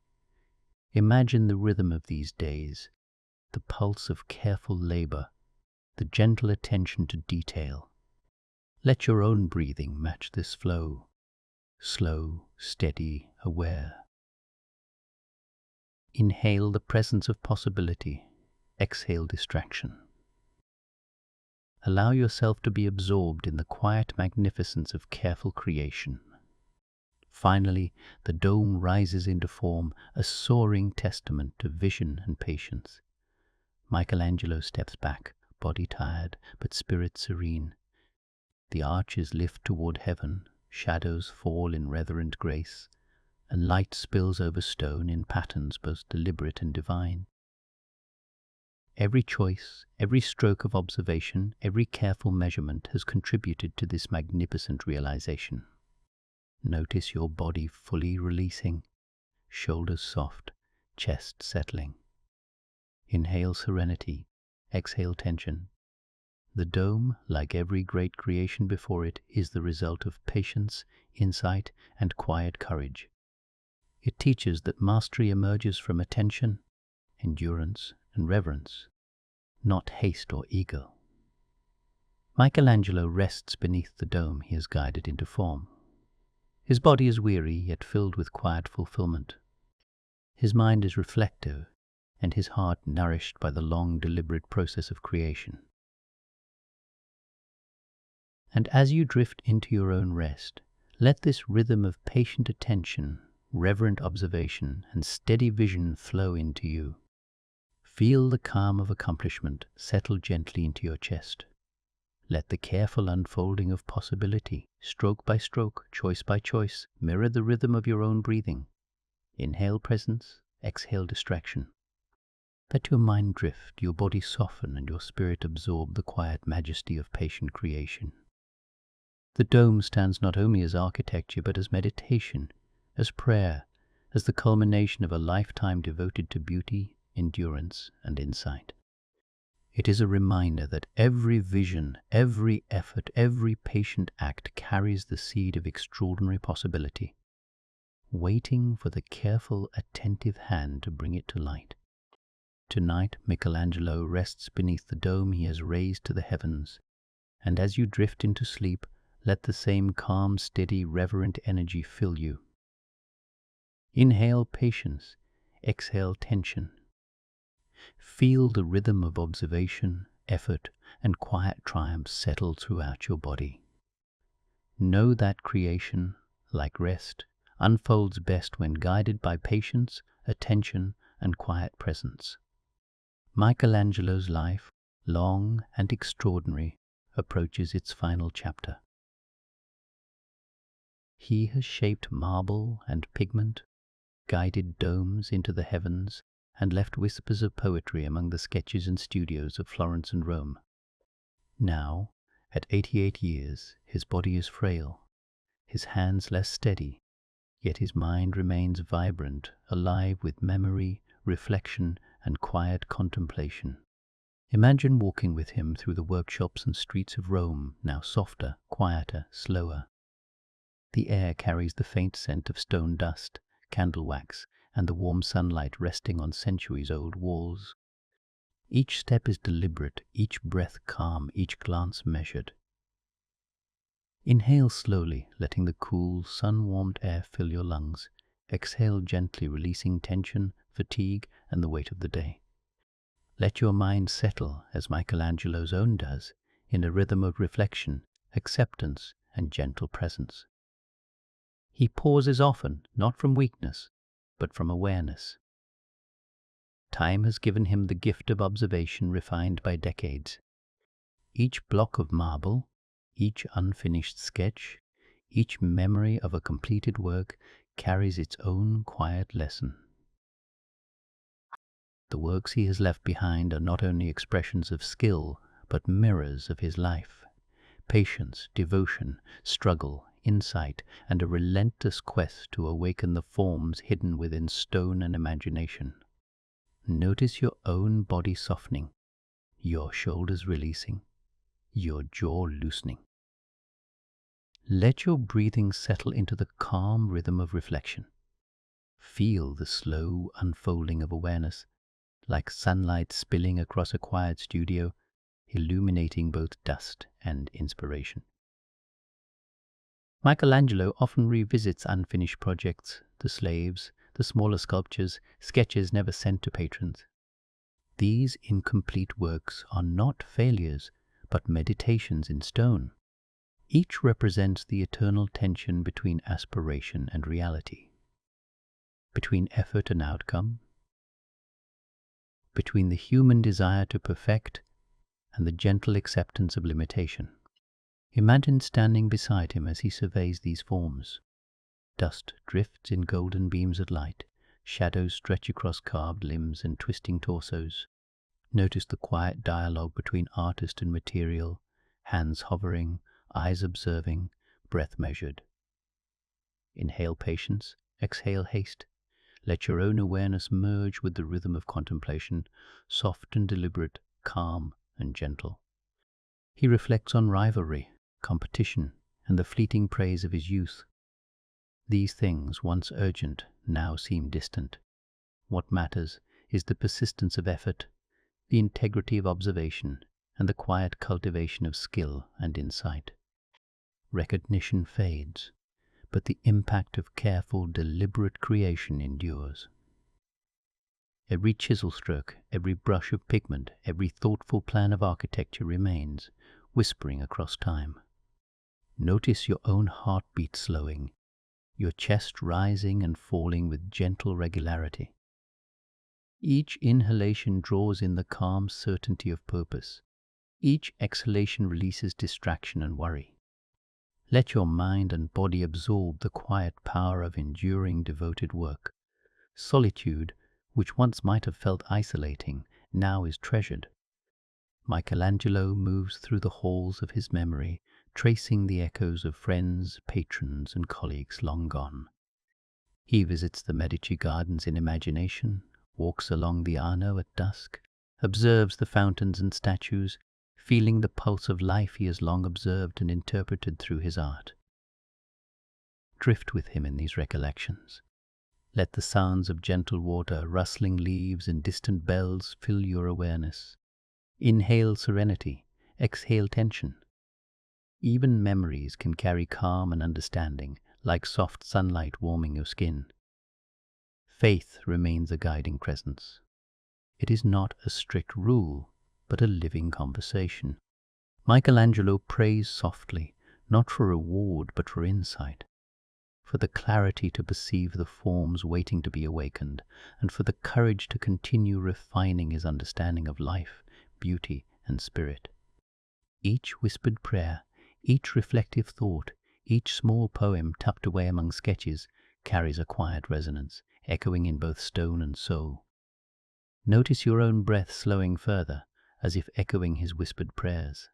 S1: Imagine the rhythm of these days, the pulse of careful labor, the gentle attention to detail. Let your own breathing match this flow, slow, steady, aware. Inhale the presence of possibility, exhale distraction. Allow yourself to be absorbed in the quiet magnificence of careful creation. Finally, the dome rises into form, a soaring testament to vision and patience. Michelangelo steps back, body tired, but spirit serene. The arches lift toward heaven, shadows fall in reverent grace, and light spills over stone in patterns both deliberate and divine. Every choice, every stroke of observation, every careful measurement has contributed to this magnificent realization. Notice your body fully releasing, shoulders soft, chest settling. Inhale serenity, exhale tension. The dome, like every great creation before it, is the result of patience, insight, and quiet courage. It teaches that mastery emerges from attention, endurance, and reverence, not haste or ego. Michelangelo rests beneath the dome he has guided into form. His body is weary, yet filled with quiet fulfillment. His mind is reflective, and his heart nourished by the long, deliberate process of creation. And as you drift into your own rest, let this rhythm of patient attention, reverent observation, and steady vision flow into you. Feel the calm of accomplishment settle gently into your chest. Let the careful unfolding of possibility, stroke by stroke, choice by choice, mirror the rhythm of your own breathing. Inhale presence, exhale distraction. Let your mind drift, your body soften, and your spirit absorb the quiet majesty of patient creation. The dome stands not only as architecture, but as meditation, as prayer, as the culmination of a lifetime devoted to beauty, endurance, and insight. It is a reminder that every vision, every effort, every patient act carries the seed of extraordinary possibility, waiting for the careful, attentive hand to bring it to light. Tonight, Michelangelo rests beneath the dome he has raised to the heavens, and as you drift into sleep, let the same calm, steady, reverent energy fill you. Inhale patience, exhale tension. Feel the rhythm of observation, effort, and quiet triumph settle throughout your body. Know that creation, like rest, unfolds best when guided by patience, attention, and quiet presence. Michelangelo's life, long and extraordinary, approaches its final chapter. He has shaped marble and pigment, guided domes into the heavens, and left whispers of poetry among the sketches and studios of Florence and Rome. Now, at 88 years, his body is frail, his hands less steady, yet his mind remains vibrant, alive with memory, reflection, and quiet contemplation. Imagine walking with him through the workshops and streets of Rome, now softer, quieter, slower. The air carries the faint scent of stone dust, candle wax, and the warm sunlight resting on centuries-old walls. Each step is deliberate, each breath calm, each glance measured. Inhale slowly, letting the cool, sun-warmed air fill your lungs. Exhale gently, releasing tension, fatigue, and the weight of the day. Let your mind settle, as Michelangelo's own does, in a rhythm of reflection, acceptance, and gentle presence. He pauses often, not from weakness, but from awareness. Time has given him the gift of observation refined by decades. Each block of marble, each unfinished sketch, each memory of a completed work carries its own quiet lesson. The works he has left behind are not only expressions of skill, but mirrors of his life. Patience, devotion, struggle, insight, and a relentless quest to awaken the forms hidden within stone and imagination. Notice your own body softening, your shoulders releasing, your jaw loosening. Let your breathing settle into the calm rhythm of reflection. Feel the slow unfolding of awareness, like sunlight spilling across a quiet studio, illuminating both dust and inspiration. Michelangelo often revisits unfinished projects, the slaves, the smaller sculptures, sketches never sent to patrons. These incomplete works are not failures, but meditations in stone. Each represents the eternal tension between aspiration and reality, between effort and outcome, between the human desire to perfect and the gentle acceptance of limitation. Imagine standing beside him as he surveys these forms. Dust drifts in golden beams of light, shadows stretch across carved limbs and twisting torsos. Notice the quiet dialogue between artist and material, hands hovering, eyes observing, breath measured. Inhale patience, exhale haste. Let your own awareness merge with the rhythm of contemplation, soft and deliberate, calm and gentle. He reflects on rivalry, competition, and the fleeting praise of his youth. These things, once urgent, now seem distant. What matters is the persistence of effort, the integrity of observation, and the quiet cultivation of skill and insight. Recognition fades, but the impact of careful, deliberate creation endures. Every chisel stroke, every brush of pigment, every thoughtful plan of architecture remains, whispering across time. Notice your own heartbeat slowing, your chest rising and falling with gentle regularity. Each inhalation draws in the calm certainty of purpose. Each exhalation releases distraction and worry. Let your mind and body absorb the quiet power of enduring, devoted work. Solitude, which once might have felt isolating, now is treasured. Michelangelo moves through the halls of his memory, tracing the echoes of friends, patrons, and colleagues long gone. He visits the Medici gardens in imagination, walks along the Arno at dusk, observes the fountains and statues, feeling the pulse of life he has long observed and interpreted through his art. Drift with him in these recollections. Let the sounds of gentle water, rustling leaves, and distant bells fill your awareness. Inhale serenity, exhale tension. Even memories can carry calm and understanding, like soft sunlight warming your skin. Faith remains a guiding presence. It is not a strict rule, but a living conversation. Michelangelo prays softly, not for reward, but for insight, for the clarity to perceive the forms waiting to be awakened, and for the courage to continue refining his understanding of life, beauty, and spirit. Each whispered prayer, each reflective thought, each small poem tucked away among sketches carries a quiet resonance, echoing in both stone and soul. Notice your own breath slowing further, as if echoing his whispered prayers.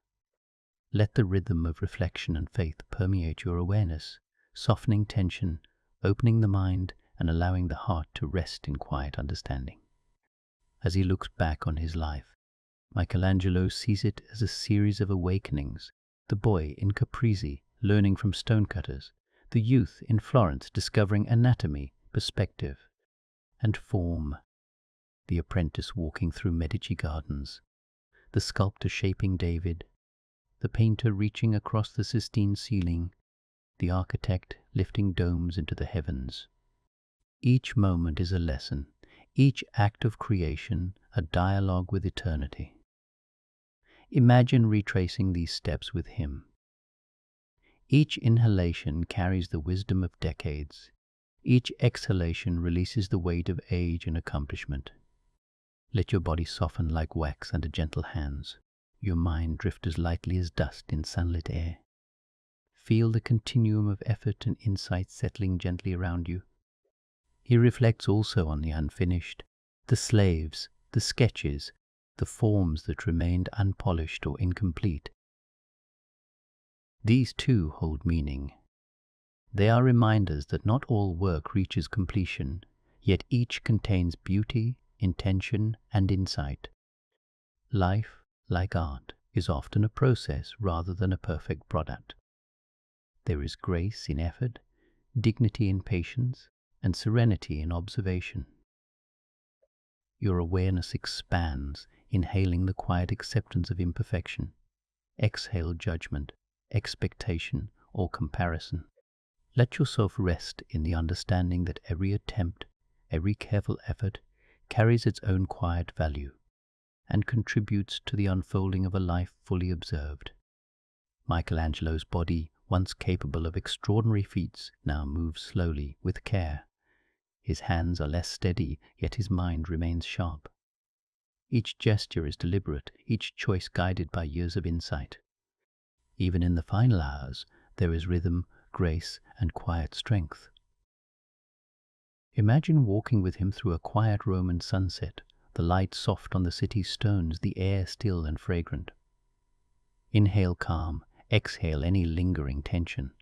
S1: Let the rhythm of reflection and faith permeate your awareness, softening tension, opening the mind, and allowing the heart to rest in quiet understanding. As he looks back on his life, Michelangelo sees it as a series of awakenings: the boy in Caprese learning from stonecutters, the youth in Florence discovering anatomy, perspective, and form, the apprentice walking through Medici gardens, the sculptor shaping David, the painter reaching across the Sistine ceiling, the architect lifting domes into the heavens. Each moment is a lesson, each act of creation a dialogue with eternity. Imagine retracing these steps with him. Each inhalation carries the wisdom of decades. Each exhalation releases the weight of age and accomplishment. Let your body soften like wax under gentle hands. Your mind drift as lightly as dust in sunlit air. Feel the continuum of effort and insight settling gently around you. He reflects also on the unfinished, the slaves, the sketches, the forms that remained unpolished or incomplete. These too hold meaning. They are reminders that not all work reaches completion, yet each contains beauty, intention, and insight. Life, like art, is often a process rather than a perfect product. There is grace in effort, dignity in patience, and serenity in observation. Your awareness expands, inhaling the quiet acceptance of imperfection. Exhale judgment, expectation, or comparison. Let yourself rest in the understanding that every attempt, every careful effort, carries its own quiet value and contributes to the unfolding of a life fully observed. Michelangelo's body, once capable of extraordinary feats, now moves slowly, with care. His hands are less steady, yet his mind remains sharp. Each gesture is deliberate, each choice guided by years of insight. Even in the final hours, there is rhythm, grace, and quiet strength. Imagine walking with him through a quiet Roman sunset, the light soft on the city's stones, the air still and fragrant. Inhale calm, exhale any lingering tension.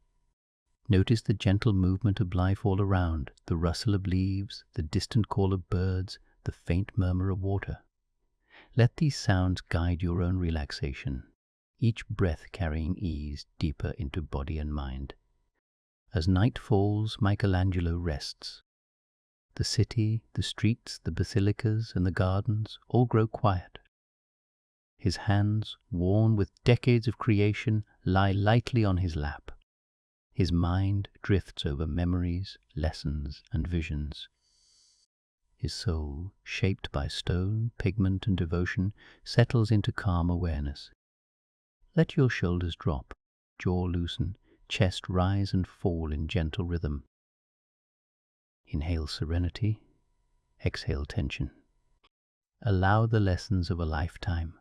S1: Notice the gentle movement of life all around, the rustle of leaves, the distant call of birds, the faint murmur of water. Let these sounds guide your own relaxation, each breath carrying ease deeper into body and mind. As night falls, Michelangelo rests. The city, the streets, the basilicas, and the gardens all grow quiet. His hands, worn with decades of creation, lie lightly on his lap. His mind drifts over memories, lessons, and visions. His soul, shaped by stone, pigment, and devotion, settles into calm awareness. Let your shoulders drop, jaw loosen, chest rise and fall in gentle rhythm. Inhale serenity, exhale tension. Allow the lessons of a lifetime,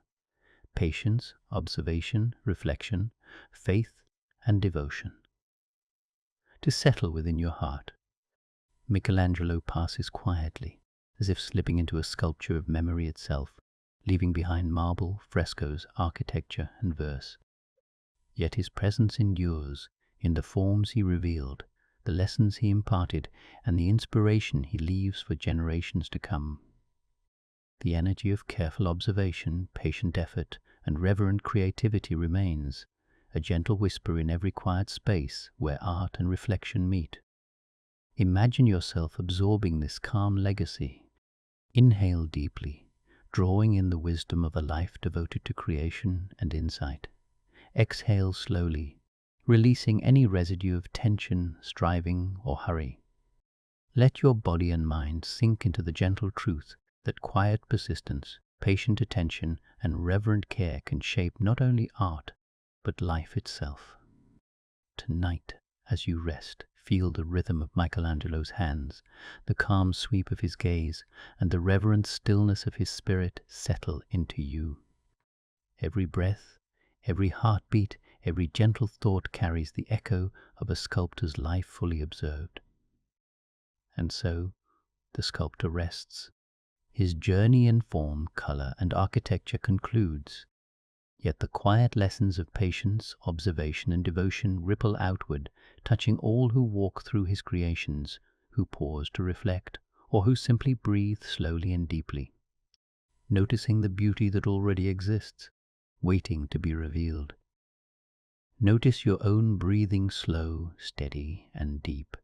S1: patience, observation, reflection, faith, and devotion, to settle within your heart. Michelangelo passes quietly, as if slipping into a sculpture of memory itself, leaving behind marble, frescoes, architecture, and verse. Yet his presence endures in the forms he revealed, the lessons he imparted, and the inspiration he leaves for generations to come. The energy of careful observation, patient effort, and reverent creativity remains, a gentle whisper in every quiet space where art and reflection meet. Imagine yourself absorbing this calm legacy. Inhale deeply, drawing in the wisdom of a life devoted to creation and insight. Exhale slowly, releasing any residue of tension, striving, or hurry. Let your body and mind sink into the gentle truth that quiet persistence, patient attention, and reverent care can shape not only art, but life itself. Tonight, as you rest, feel the rhythm of Michelangelo's hands, the calm sweep of his gaze, and the reverent stillness of his spirit settle into you. Every breath, every heartbeat, every gentle thought carries the echo of a sculptor's life fully observed. And so, the sculptor rests. His journey in form, color, and architecture concludes. Yet the quiet lessons of patience, observation, and devotion ripple outward, touching all who walk through his creations, who pause to reflect, or who simply breathe slowly and deeply, noticing the beauty that already exists, waiting to be revealed. Notice your own breathing slow, steady, and deep.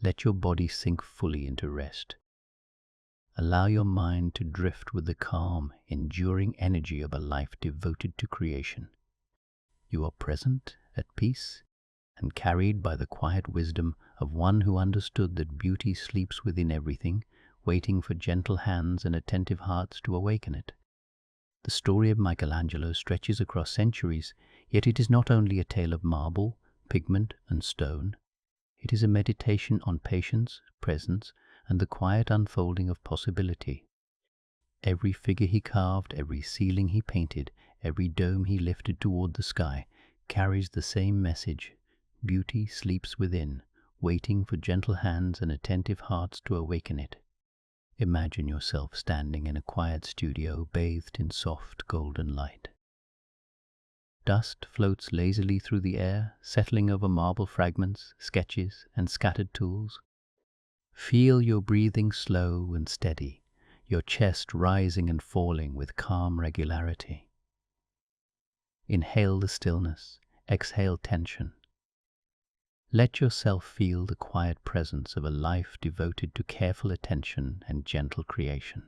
S1: Let your body sink fully into rest. Allow your mind to drift with the calm, enduring energy of a life devoted to creation. You are present, at peace, and carried by the quiet wisdom of one who understood that beauty sleeps within everything, waiting for gentle hands and attentive hearts to awaken it. The story of Michelangelo stretches across centuries, yet it is not only a tale of marble, pigment, and stone. It is a meditation on patience, presence, and the quiet unfolding of possibility. Every figure he carved, every ceiling he painted, every dome he lifted toward the sky, carries the same message. Beauty sleeps within, waiting for gentle hands and attentive hearts to awaken it. Imagine yourself standing in a quiet studio bathed in soft golden light. Dust floats lazily through the air, settling over marble fragments, sketches, and scattered tools. Feel your breathing slow and steady, your chest rising and falling with calm regularity. Inhale the stillness, exhale tension. Let yourself feel the quiet presence of a life devoted to careful attention and gentle creation.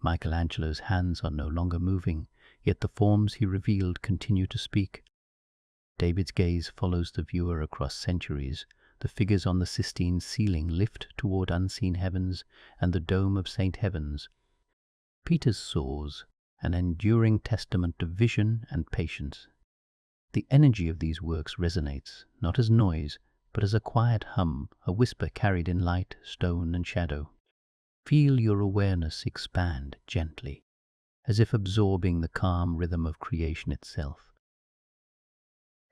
S1: Michelangelo's hands are no longer moving, yet the forms he revealed continue to speak. David's gaze follows the viewer across centuries. The figures on the Sistine ceiling lift toward unseen heavens and the dome of St. Heavens. Peter's soars, an enduring testament to vision and patience. The energy of these works resonates, not as noise, but as a quiet hum, a whisper carried in light, stone, and shadow. Feel your awareness expand gently, as if absorbing the calm rhythm of creation itself.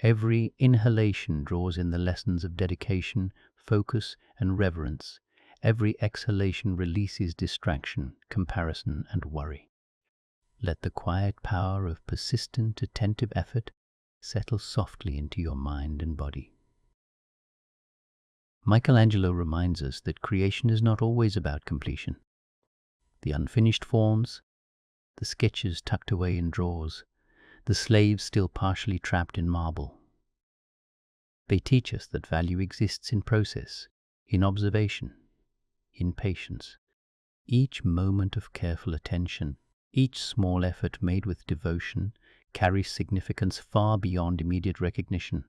S1: Every inhalation draws in the lessons of dedication, focus, and reverence. Every exhalation releases distraction, comparison, and worry. Let the quiet power of persistent, attentive effort settle softly into your mind and body. Michelangelo reminds us that creation is not always about completion. The unfinished forms, the sketches tucked away in drawers, the slaves still partially trapped in marble. They teach us that value exists in process, in observation, in patience. Each moment of careful attention, each small effort made with devotion, carries significance far beyond immediate recognition.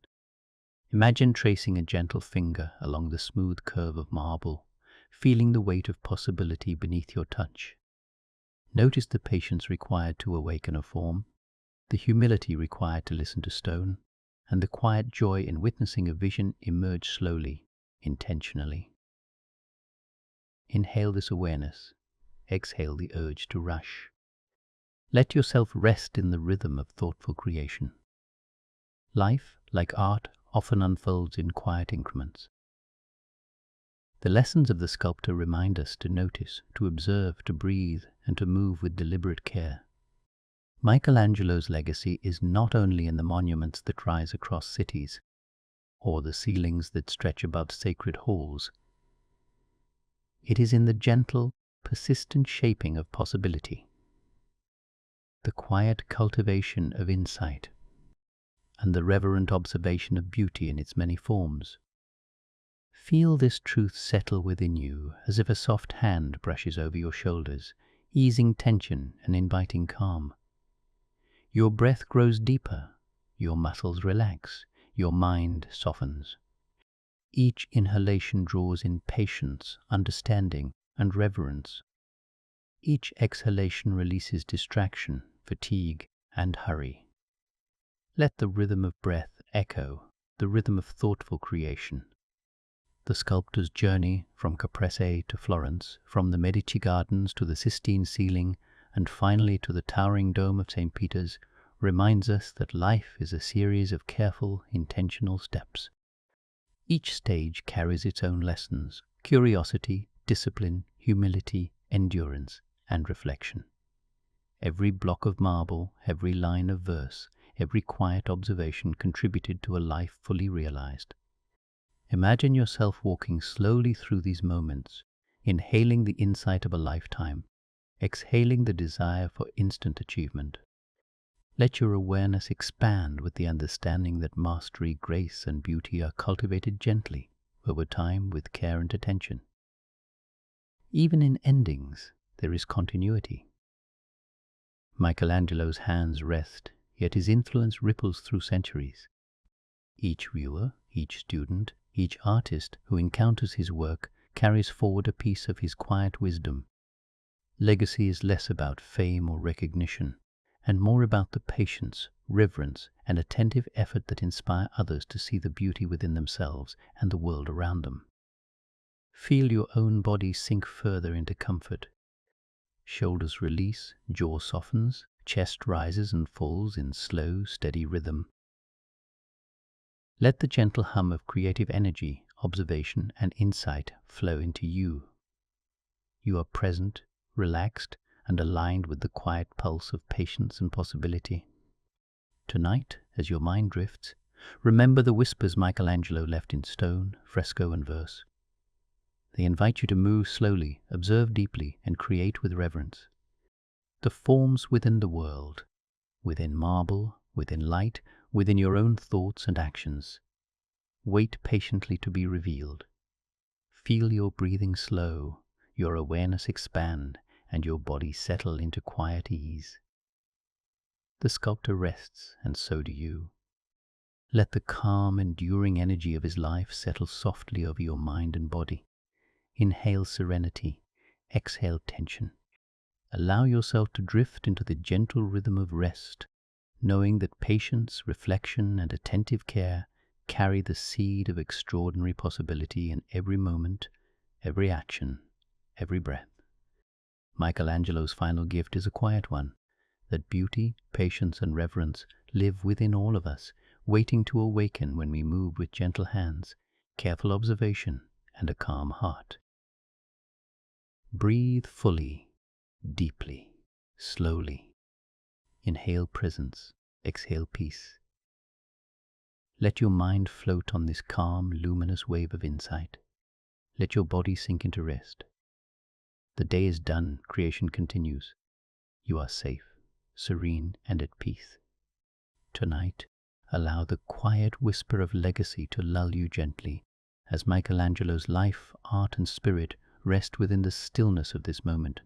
S1: Imagine tracing a gentle finger along the smooth curve of marble, feeling the weight of possibility beneath your touch. Notice the patience required to awaken a form, the humility required to listen to stone, and the quiet joy in witnessing a vision emerge slowly, intentionally. Inhale this awareness, exhale the urge to rush. Let yourself rest in the rhythm of thoughtful creation. Life, like art, often unfolds in quiet increments. The lessons of the sculptor remind us to notice, to observe, to breathe, and to move with deliberate care. Michelangelo's legacy is not only in the monuments that rise across cities, or the ceilings that stretch above sacred halls. It is in the gentle, persistent shaping of possibility, the quiet cultivation of insight, and the reverent observation of beauty in its many forms. Feel this truth settle within you as if a soft hand brushes over your shoulders, easing tension and inviting calm. Your breath grows deeper, your muscles relax, your mind softens. Each inhalation draws in patience, understanding, and reverence. Each exhalation releases distraction, fatigue, and hurry. Let the rhythm of breath echo, the rhythm of thoughtful creation. The sculptor's journey from Caprese to Florence, from the Medici Gardens to the Sistine ceiling, and finally to the towering dome of St. Peter's, reminds us that life is a series of careful, intentional steps. Each stage carries its own lessons: curiosity, discipline, humility, endurance, and reflection. Every block of marble, every line of verse, every quiet observation contributed to a life fully realized. Imagine yourself walking slowly through these moments, inhaling the insight of a lifetime, exhaling the desire for instant achievement. Let your awareness expand with the understanding that mastery, grace, and beauty are cultivated gently, over time, with care and attention. Even in endings, there is continuity. Michelangelo's hands rest, yet his influence ripples through centuries. Each viewer, each student, each artist who encounters his work carries forward a piece of his quiet wisdom. Legacy is less about fame or recognition, and more about the patience, reverence, and attentive effort that inspire others to see the beauty within themselves and the world around them. Feel your own body sink further into comfort. Shoulders release, jaw softens, chest rises and falls in slow, steady rhythm. Let the gentle hum of creative energy, observation, and insight flow into you. You are present, relaxed, and aligned with the quiet pulse of patience and possibility. Tonight, as your mind drifts, remember the whispers Michelangelo left in stone, fresco, and verse. They invite you to move slowly, observe deeply, and create with reverence. The forms within the world, within marble, within light, within your own thoughts and actions, wait patiently to be revealed. Feel your breathing slow, your awareness expand, and your body settle into quiet ease. The sculptor rests, and so do you. Let the calm, enduring energy of his life settle softly over your mind and body. Inhale serenity, exhale tension. Allow yourself to drift into the gentle rhythm of rest, knowing that patience, reflection, and attentive care carry the seed of extraordinary possibility in every moment, every action, every breath. Michelangelo's final gift is a quiet one, that beauty, patience, and reverence live within all of us, waiting to awaken when we move with gentle hands, careful observation, and a calm heart. Breathe fully, deeply, slowly. Inhale presence, exhale peace. Let your mind float on this calm, luminous wave of insight. Let your body sink into rest. The day is done, creation continues. You are safe, serene, and at peace. Tonight, allow the quiet whisper of legacy to lull you gently, as Michelangelo's life, art, and spirit rest within the stillness of this moment.